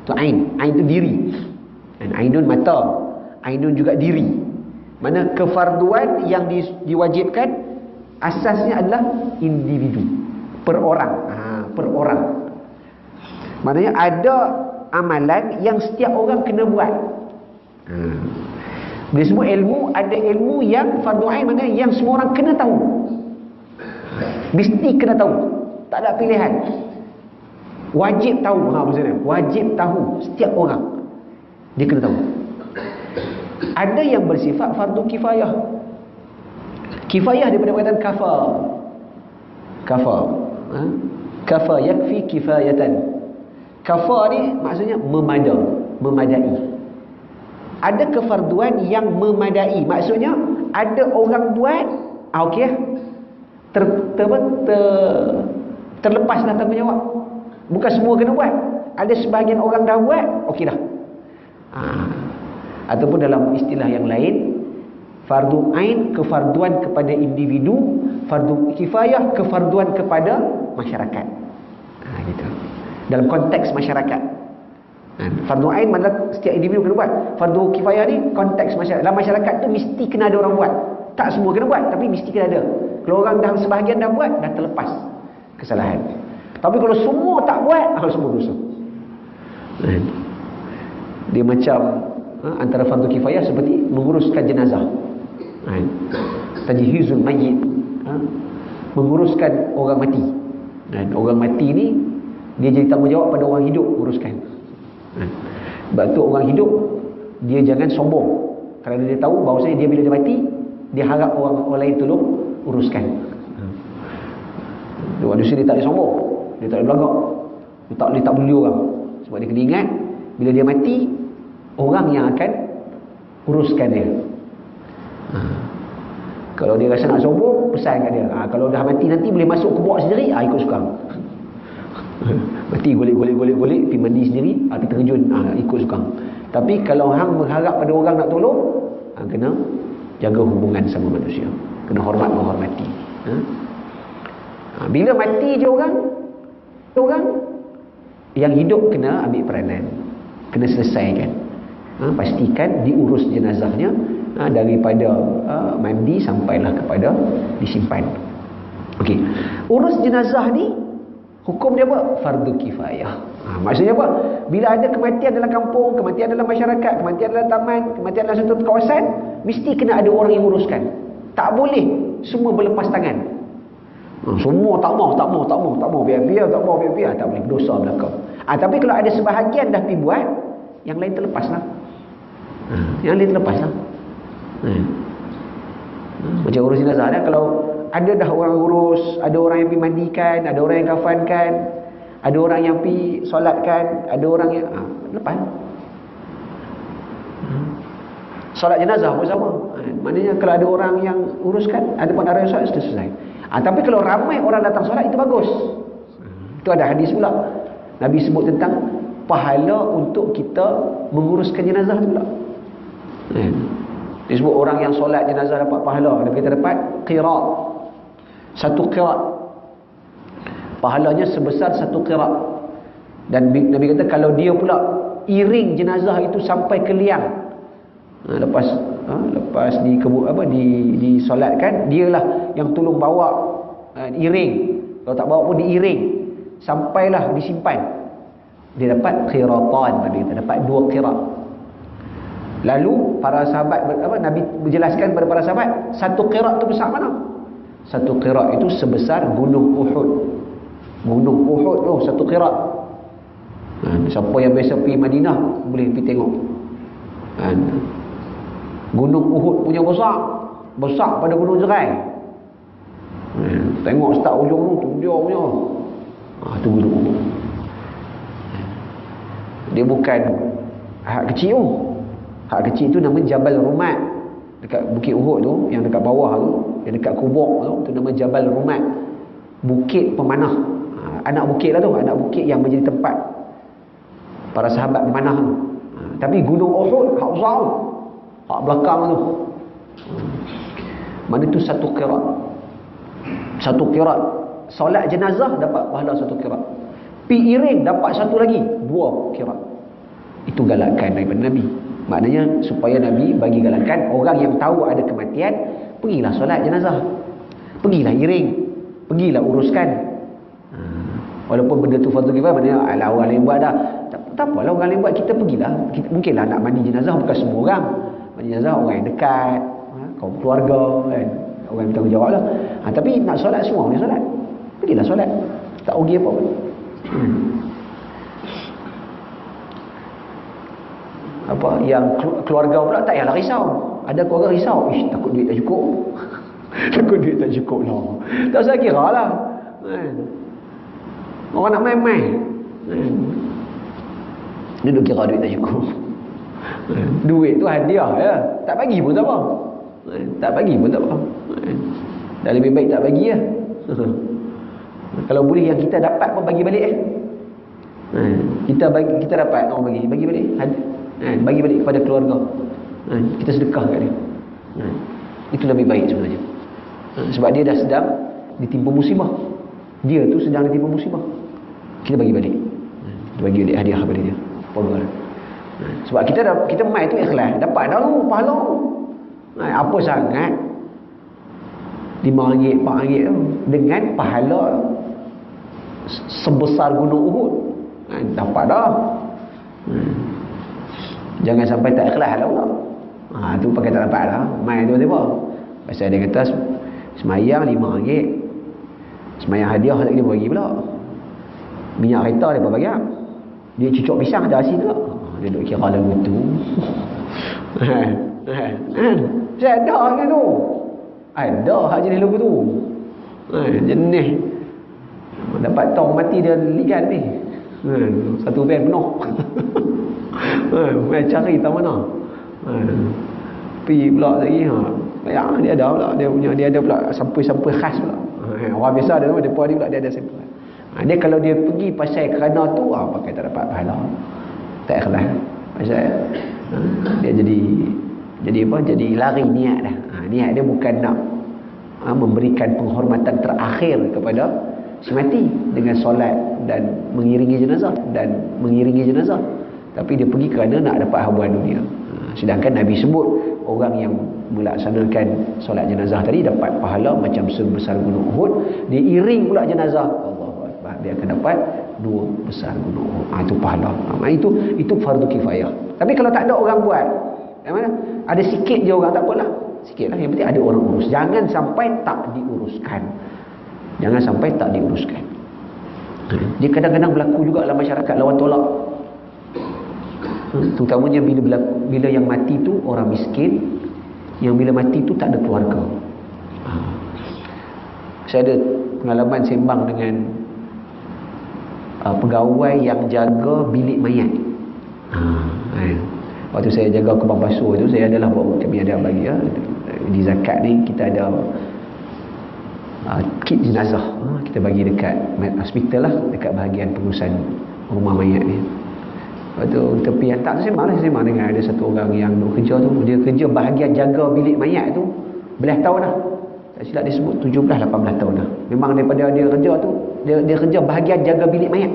[SPEAKER 1] Tu ain. Ain tu diri. Dan ainun mata, ainun juga diri. Mana kefarduan yang diwajibkan asasnya adalah individu, per orang. Per orang. Maknanya ada amalan yang setiap orang kena buat. Bila semua ilmu, ada ilmu yang fardu ain, maknanya yang semua orang kena tahu. Mesti kena tahu. Tak ada pilihan. Wajib tahu. Maksudnya wajib tahu setiap orang. Dia kena tahu. Ada yang bersifat fardu kifayah. Kifayah daripada perkataan kafa. Kafa yakfi kifayatan. Kafa ni maksudnya memadai. Ada kefarduan yang memadai. Maksudnya ada orang buat, okey, terlepaslah tanggungjawab. Bukan semua kena buat. Ada sebahagian orang dah buat, okey dah. Ataupun dalam istilah yang lain, fardu ain kefarduan kepada individu, fardu kifayah kefarduan kepada masyarakat. Gitu. Dalam konteks masyarakat. Fardu ain maknanya setiap individu kena buat. Fardu kifayah ni konteks masyarakat. Dalam masyarakat tu mesti kena ada orang buat. Tak semua kena buat, tapi mesti kena ada. Kalau orang dah sebahagian dah buat, dah terlepas kesalahan. Tapi kalau semua tak buat, semua dosa. Dia macam antara fardu kifayah seperti menguruskan jenazah, tajhizul mayyit, menguruskan orang mati. Dan orang mati ni dia jadi tanggungjawab pada orang hidup uruskan. Sebab tu orang hidup dia jangan sombong, kerana dia tahu bahawasanya dia bila dia mati, dia harap orang lain tolong uruskan. Manusia dia tak boleh sombong, dia tak boleh belagak, dia tak boleh orang. Sebab dia kena ingat bila dia mati, orang yang akan uruskan dia. Kalau dia rasa nak sombong, pesan kat dia. Kalau dah mati nanti boleh masuk kubur sendiri, ikut suka. Mati golek pergi mandi sendiri, pergi terjun, ikut suka. Tapi kalau hang berharap pada orang nak tolong, kena jaga hubungan sama manusia, kena hormat menghormati. Bila mati je orang yang hidup kena ambil peranan, kena selesaikan. Pastikan diurus jenazahnya, daripada mandi sampailah kepada disimpan. Okey, urus jenazah ni hukum dia apa? Fardu kifayah. Maksudnya apa? Bila ada kematian dalam kampung, kematian dalam masyarakat, kematian dalam taman, kematian dalam satu kawasan, mesti kena ada orang yang uruskan. Tak boleh semua berlepas tangan. Semua tak mau, biar tak boleh, dosa belakang. Tapi kalau ada sebahagian dah pergi buat, yang lain terlepaslah. Macam urus jenazah dah, kalau ada dah orang urus, ada orang yang pergi mandikan, ada orang yang kafankan, ada orang yang pergi solatkan, ada orang yang lepas. Solat jenazah pun sama. Maknanya kalau ada orang yang uruskan, ada pun orang yang solat, sudah selesai. Tapi kalau ramai orang datang solat, itu bagus. Itu ada hadis pula. Nabi sebut tentang pahala untuk kita menguruskan jenazah tu pula. Disebut orang yang solat jenazah dapat pahala. Kita dapat qirat. Satu qirat pahalanya sebesar satu qirat. Dan Nabi kata kalau dia pula iring jenazah itu sampai ke liang, lepas disolatkan, dialah yang tolong bawa, iring. Kalau tak bawa pun diiring sampailah disimpan, dia dapat qiratan. Nabi kata dapat 2 qirat. Lalu para sahabat Nabi menjelaskan kepada para sahabat, satu qirat tu besar mana? Satu qirat itu sebesar gunung Uhud. Gunung Uhud tu satu qirat. Siapa yang biasa pergi Madinah boleh pergi tengok. Gunung Uhud punya besar pada Gunung Jerai. Tengok start ujung tu dia punya. Tu Gunung Uhud. Dia bukan hak kecil tu. Hak kecil tu nama Jabal Rumat. Dekat Bukit Uhud tu, yang dekat bawah tu, yang dekat kubur tu nama Jabal Rumat. Bukit pemanah. Anak bukit lah tu, anak bukit yang menjadi tempat para sahabat memanah tu. Tapi Gunung Uhud hak besar tu. Hak belakang tu. Mana tu satu qirat. Satu qirat. Solat jenazah dapat pahala satu qirat. Pi iring dapat satu lagi, 2 qirat. Itu galakan daripada Nabi. Maknanya supaya Nabi bagi galakan orang yang tahu ada kematian, pergilah solat jenazah, pergilah iring, pergilah uruskan. Walaupun benda tu fardu kifayah, maknanya ala orang lain buat dah, tak apalah orang lain buat, kita pergilah. Mungkinlah nak mandi jenazah bukan semua orang. Mandi jenazah orang yang dekat, kaum keluarga kan, orang yang bertanggungjawab lah. Tapi nak solat semua boleh solat, pergilah solat, tak rugi apa pun. Apa yang keluarga pula tak payahlah risau. Ada keluarga risau, takut duit tak cukup. Takut duit tak cukup lah. Tak usah kira lah. Orang nak main-main, dia duk kira duit tak cukup. Duit tu hadiah ya. Tak bagi pun tak apa. Tak bagi pun tak apa. Dah lebih baik tak bagi ya. Kalau boleh yang kita dapat pun bagi balik kita dapat orang bagi balik. Bagi balik kepada keluarga. Kita sedekah kat dia. Itu lebih baik sebenarnya. Sebab dia dah sedang ditimpa musibah. Dia tu sedang ditimpa musibah. Kita bagi balik. Kita bagi balik hadiah kepada dia. Sebab kita mai tu ikhlas, dapat dah lu pahala. Apa sangat RM5, RM4 tu dengan pahala sebesar Gunung Uhud. Dapat dah. Jangan sampai tak ikhlas lah pula. Tu pakai tak dapat lah. Mai tu tiba. Pasal dia kata semayang RM5. Semayang hadiah tak dia bagi pula. Minyak kereta dia bagi. Dia cucuk pisang ada asin pula. Dia duk kira lagu tu. Saya ada kan tu. Ada hak jenis lagu tu. Jenis. Dapat tong mati dia ligan ni. Satu van penuh. Cari tak mana. Pergi pula lagi ya, dia ada pula, dia ada pula sampul-sampul khas pula. Orang biasa ada depa ni pula dia ada sampul. Dia kalau dia pergi pasal kerana tu pakai tak dapat pahala. Tak ikhlas. Pasal dia jadi apa? Jadi lari niat dah. Niat dia bukan nak memberikan penghormatan terakhir kepada si mati dengan solat dan mengiringi jenazah tapi dia pergi kerana nak dapat habuan dunia. Sedangkan Nabi sebut orang yang melaksanakan solat jenazah tadi dapat pahala macam sebesar gunung Uhud, dia iring pula jenazah, Allahu Akbar, dia akan dapat 2 besar gunung Uhud. Itu pahala. Itu fardu kifayah. Tapi kalau tak ada orang buat, mana ada sikit je orang, tak apalah, sikitlah, yang penting ada orang urus. Jangan sampai tak diuruskan. Dia kadang-kadang berlaku juga dalam masyarakat lawan tolak. Terutamanya bila yang mati tu orang miskin, yang bila mati tu tak ada keluarga. Saya ada pengalaman sembang dengan pegawai yang jaga bilik mayat. Waktu saya jaga kubang basuh tu, saya adalah kami ada bagi di zakat ni kita ada kit jenazah, kita bagi dekat hospital lah, dekat bahagian pengurusan rumah mayat ni. Waktu kita pergi hantar tu sembang dengan ada satu orang yang duk kerja tu, dia kerja bahagian jaga bilik mayat tu belas tahun dah. Tak silap dia sebut 17-18 tahun dah. Memang daripada dia kerja tu, dia kerja bahagian jaga bilik mayat.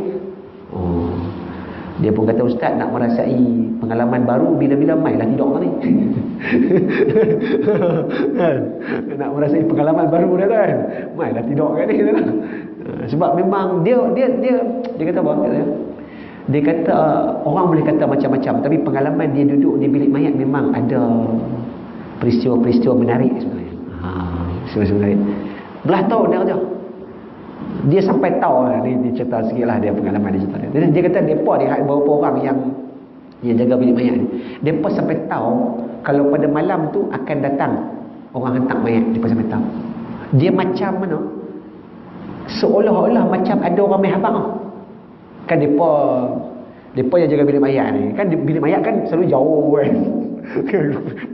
[SPEAKER 1] Dia pun kata, ustaz nak merasai pengalaman baru bila-bila mailah tidur ni. Nak merasai pengalaman baru dah kan. Mailah tidur kan ni. Sebab memang dia kata apa? Dia kata orang boleh kata macam-macam, tapi pengalaman dia duduk di bilik mayat memang ada peristiwa-peristiwa menarik sebenarnya. Sebenarnya belah tahun dia kerja. Dia sampai tahu dia cerita sikitlah dia pengalaman dia cerita dia. Dia kata depa ni beberapa orang yang jaga bilik mayat ni, depa sampai tahu kalau pada malam tu akan datang orang hantar mayat, depa sampai tahu. Dia macam mana? Seolah-olah macam ada orang main habang. Kan depa yang jaga bilik mayat ni, kan bilik mayat kan selalu jauh kan.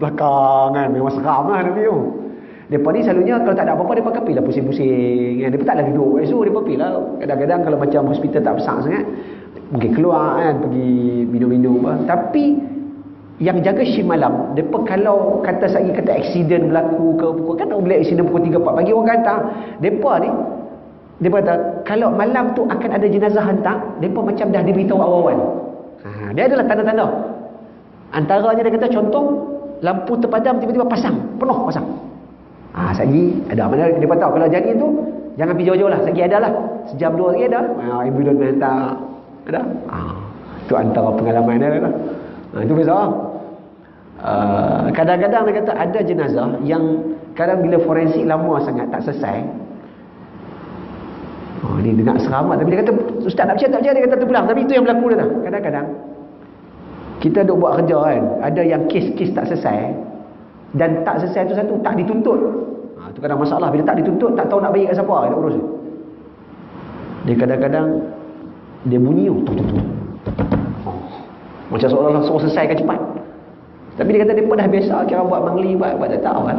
[SPEAKER 1] Belakang kan, memang seram lah Nabi tu. Depa ni selalunya kalau tak ada apa-apa depa pergilah pusing-pusing kan. Depa taklah duduk esok, depa pergilah. Kadang-kadang kalau macam hospital tak besar sangat, mungkin keluar kan, pergi minum-minum apa. Tapi yang jaga shift malam, depa kalau kata sagi kata aksiden berlaku ke pukul, kan boleh aksiden pukul 3-4 pagi orang kata, depa ni depa kata kalau malam tu akan ada jenazah hantar, depa macam dah diberitahu awal-awal. Dia adalah tanda-tanda. Antaranya dia kata contoh lampu terpadam tiba-tiba penuh pasang. Sagi ada mana dia tahu kalau jadi tu jangan pergi jauh-jauh lah, sagi ada lah sejam 2 lagi ada ambulans hantar ada. Itu antara pengalaman dia lah. Itu biasa. Kadang-kadang dia kata ada jenazah yang kadang bila forensik lama sangat tak selesai. Ni dia nak seramat, tapi dia kata ustaz tak percaya, dia kata terpulang. Tapi itu yang berlaku dah. Kadang-kadang kita duk buat kerja kan, ada yang kes-kes tak selesai, dan tak selesai tu satu tak dituntut. Itu kadang masalah, bila tak dituntut tak tahu nak bagi kat siapa nak urus. Dia kadang-kadang dia bunyi macam seolah-olah suruh selesaikan cepat. Tapi dia kata dia pun dah biasa kira buat mangli, buat tak tahu kan.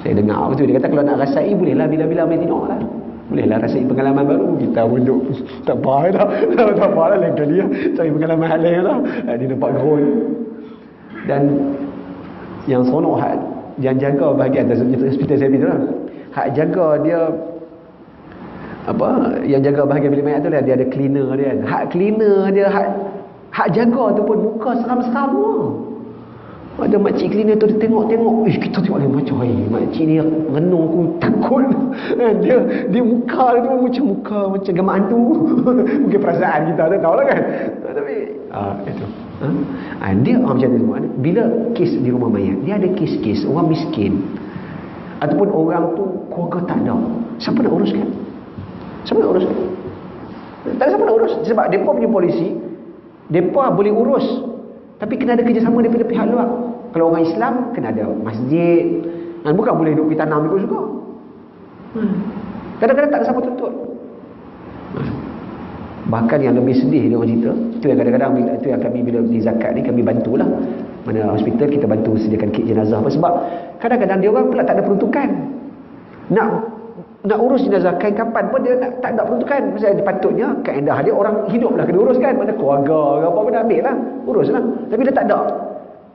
[SPEAKER 1] Saya dengar betul, dia kata kalau nak rasai bolehlah bila-bila main tidur lah. Bolehlah rasai pengalaman baru. Kita pun duduk tak apa dah. Tak apa lah lain kali lah. Cari pengalaman hal lain lah. Dia nampak gerun. Dan yang seronok yang jaga bahagian hospital saya tu lah. Hak jaga dia apa, yang jaga bahagian bilik mayat tu lah, dia ada cleaner dia kan. Hak cleaner dia, hak jaga tu pun muka seram-seram semua. Ada makcik cleaner tu dia tengok-tengok, kita tengok dia macam makcik ni renung aku takut. Dia muka dia tu macam gambar hantu. Mungkin perasaan kita tak tahu lah kan. Tapi itu. Dia orang macam tu semua. Bila kes di rumah mayat, dia ada kes-kes orang miskin ataupun orang tu keluarga tak ada, siapa nak uruskan? Tak ada siapa nak urus. Sebab mereka punya polisi, mereka boleh urus, tapi kena ada kerjasama daripada pihak luar. Kalau orang Islam kena ada masjid, dan bukan boleh duduk pergi tanam ikut suka. Kadang-kadang tak ada siapa tuntut. Bahkan yang lebih sedih dia orang cerita, itu yang kadang-kadang itu yang kami bila di zakat ni kami bantulah. mana hospital kita bantu sediakan kit jenazah apa. Sebab kadang-kadang dia orang pula tak ada peruntukan nak urus jenazah kain kapan pun dia tak ada peruntukan. Maksudnya patutnya kaedah dia orang hidup lah kena uruskan, mana keluarga ke apa pun ambil lah, urus lah. Tapi dia tak ada,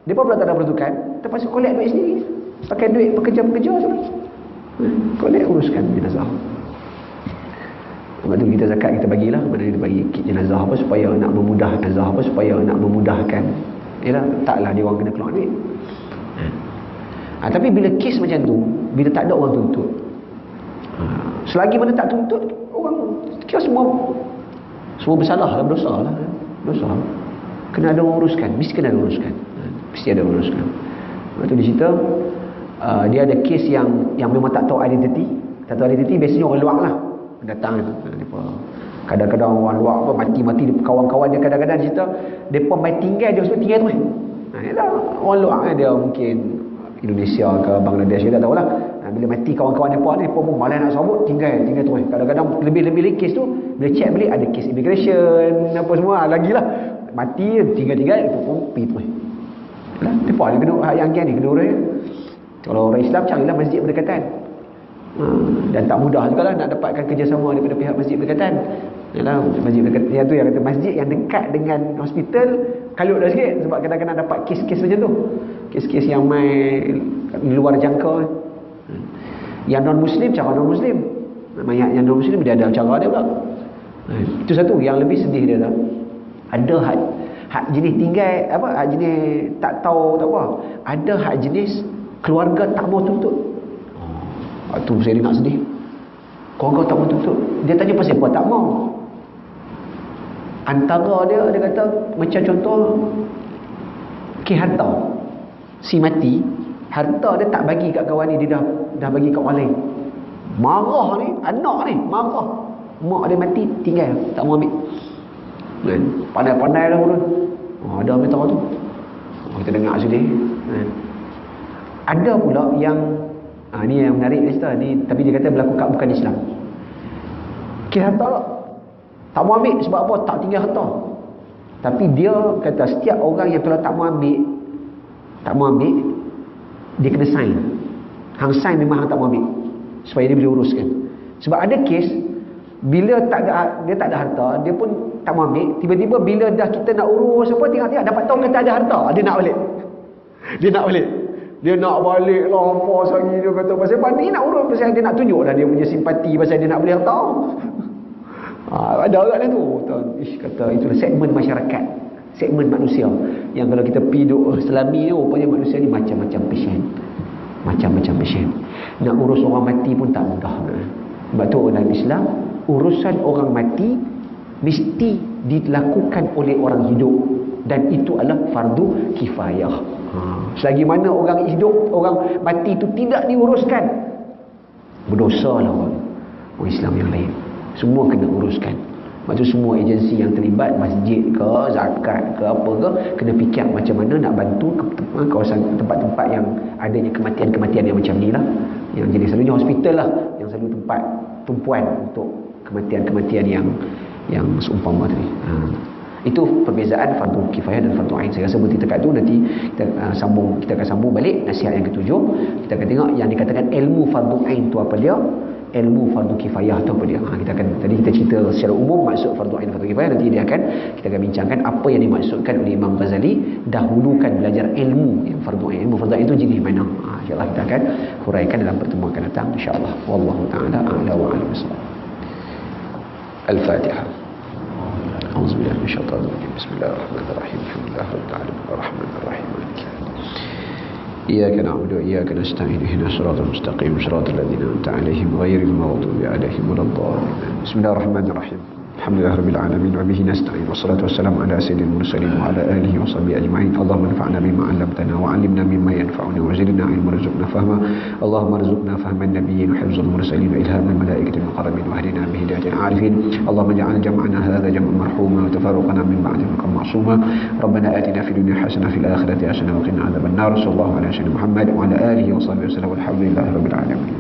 [SPEAKER 1] dia pun pula tak ada peruntukan, terpaksa collect duit sendiri, pakai duit pekerja-pekerja tu, collect uruskan jenazah. Sebab tu kita zakat kita bagilah, mana kita bagi kit jenazah apa supaya nak memudahkan jenazah apa supaya nak memudahkan. Yalah, taklah dia orang kena keluar duit. Tapi bila kes macam tu, bila tak ada orang tuntut, selagi mana tak tuntut, orang kira semua bersalah lah, berdosa lah, dosa. Kena ada orang uruskan, mesti kena ada orang uruskan, mesti ada orang uruskan. Lepas tu dia cerita, dia ada kes yang memang tak tahu identiti. Tak tahu identiti, biasanya orang luar lah datang. Kadang-kadang orang luar apa mati-mati kawan-kawan dia, kadang-kadang cerita depa mai tinggal dia semua tinggal terus. Yalah, orang luar dia mungkin Indonesia ke Bangladesh, dia tak tahulah. Bila mati kawan-kawan depa ni, depa pun malas nak sambut, tinggal terus. Kadang-kadang lebih kes tu bila check balik ada kes immigration apa semua lagilah. Mati tinggal depa pun pergi terus. Yalah, depa ni kena hak yang ni kena urus. Kalau orang Islam carilah masjid berdekatan. Dan tak mudah juga lah nak dapatkan kerjasama daripada pihak masjid berdekatan. Yalah, masjid berdekatan yang tu yang kata masjid yang dekat dengan hospital kalut dah sikit, sebab kadang-kadang dapat kes-kes macam tu, kes-kes yang mai luar jangka. Yang non-muslim, cara non-muslim, mayat yang non-muslim dia ada cara dia pula. Itu satu yang lebih sedih dia dah. Ada hak jenis tinggal apa, hak jenis tak tahu tak apa, ada hak jenis keluarga tak mau tuntut. Tu saya nak sedih. Keluarga tak mau tuntut. Dia tanya pasal apa tak mau. Antara dia kata macam contoh ke harta. Si mati, harta dia tak bagi kat kawan ni, dia dah bagi kat orang lain. Marah ni, anak ni marah. Mak dia mati tinggal, tak mau ambil. Pandai-pandai lah pun. Ada ambil tahu tu. Kita dengar sedih. Ada pula yang ni yang menarik dia cerita ni, tapi dia kata berlaku kat bukan Islam. Kira harta tak mau ambil sebab apa? Tak tinggal harta. Tapi dia kata setiap orang yang kalau tak mau ambil, dia kena sign. Hang sign memang hang tak mau ambil supaya dia boleh uruskan. Sebab ada kes bila dia tak ada harta, dia pun tak mau ambil. Tiba-tiba bila dah kita nak urus apa, tengok dapat tahu kata ada harta, dia nak balik. Dia nak balik lah apa lagi, dia kata pasal ni nak urus, pasal dia nak tunjuk dah dia punya simpati pasal dia nak beli harta. Ada orang tu kata itulah segmen masyarakat, segmen manusia yang kalau kita pergi duk selami ni, rupanya manusia ni macam-macam passion. Nak urus orang mati pun tak mudah. Sebab tu dalam Islam, urusan orang mati mesti dilakukan oleh orang hidup, dan itu adalah fardu kifayah. Selagi mana orang hidup, orang mati itu tidak diuruskan, berdosalah orang Islam yang lain. Semua kena uruskan. Sebab tu semua agensi yang terlibat, masjid ke, zakat ke, apa ke, kena fikir macam mana nak bantu kawasan tempat-tempat yang adanya kematian-kematian yang macam ni lah. Yang jadi selalunya hospital lah yang selalu tempat tumpuan untuk kematian-kematian yang seumpama tadi. Itu perbezaan fardu kifayah dan fardu ain. Saya rasa berhenti dekat tu, nanti kita akan sambung balik nasihat yang ketujuh. Kita akan tengok yang dikatakan ilmu fardu ain tu apa dia, ilmu fardu kifayah tu apa dia. Tadi kita cerita secara umum maksud fardu ain dan fardu kifayah. Nanti kita akan bincangkan apa yang dimaksudkan oleh Imam Ghazali dahulukan belajar ilmu yang fardu ain. Ilmu fardu ain itu jenis mana? InsyaAllah kita akan huraikan dalam pertemuan akan datang, insyaAllah. Wallahu ta'ala a'la wa a'lam bissawab. Al-Fatihah. أعوذ بالله من الشيطان الرجيم. بسم الله الرحمن الرحيم. الحمد لله رب العالمين الرحمن الرحيم مالك يوم الدين. إياك نعبد وإياك نستعين. اهدنا الصراط المستقيم صراط الذين أنعمت عليهم غير المغضوب عليهم ولا الضالين. بسم الله الرحمن الرحيم. الحمد لله رب العالمين وبه نستعين والصلاة والسلام على سيد المرسلين وعلى آله وصحبه أجمعين. اللهم انفعنا بما علمتنا وعلمنا مما ينفعنا وزدنا علما وارزقنا فهما. اللهم ارزقنا فهم النبيين وحفظ المرسلين وإلهام الملائكة المقربين واهدنا بهداية العارفين. اللهم اجعل جمعنا هذا جمعا مرحوما وتفرقنا من بعده معصوما. ربنا آتنا في الدنيا حسنة في الآخرة حسنة وقنا عذاب النار. صلى الله على سيدنا محمد وعلى آله وصحبه وسلم والحمد لله رب العالمين.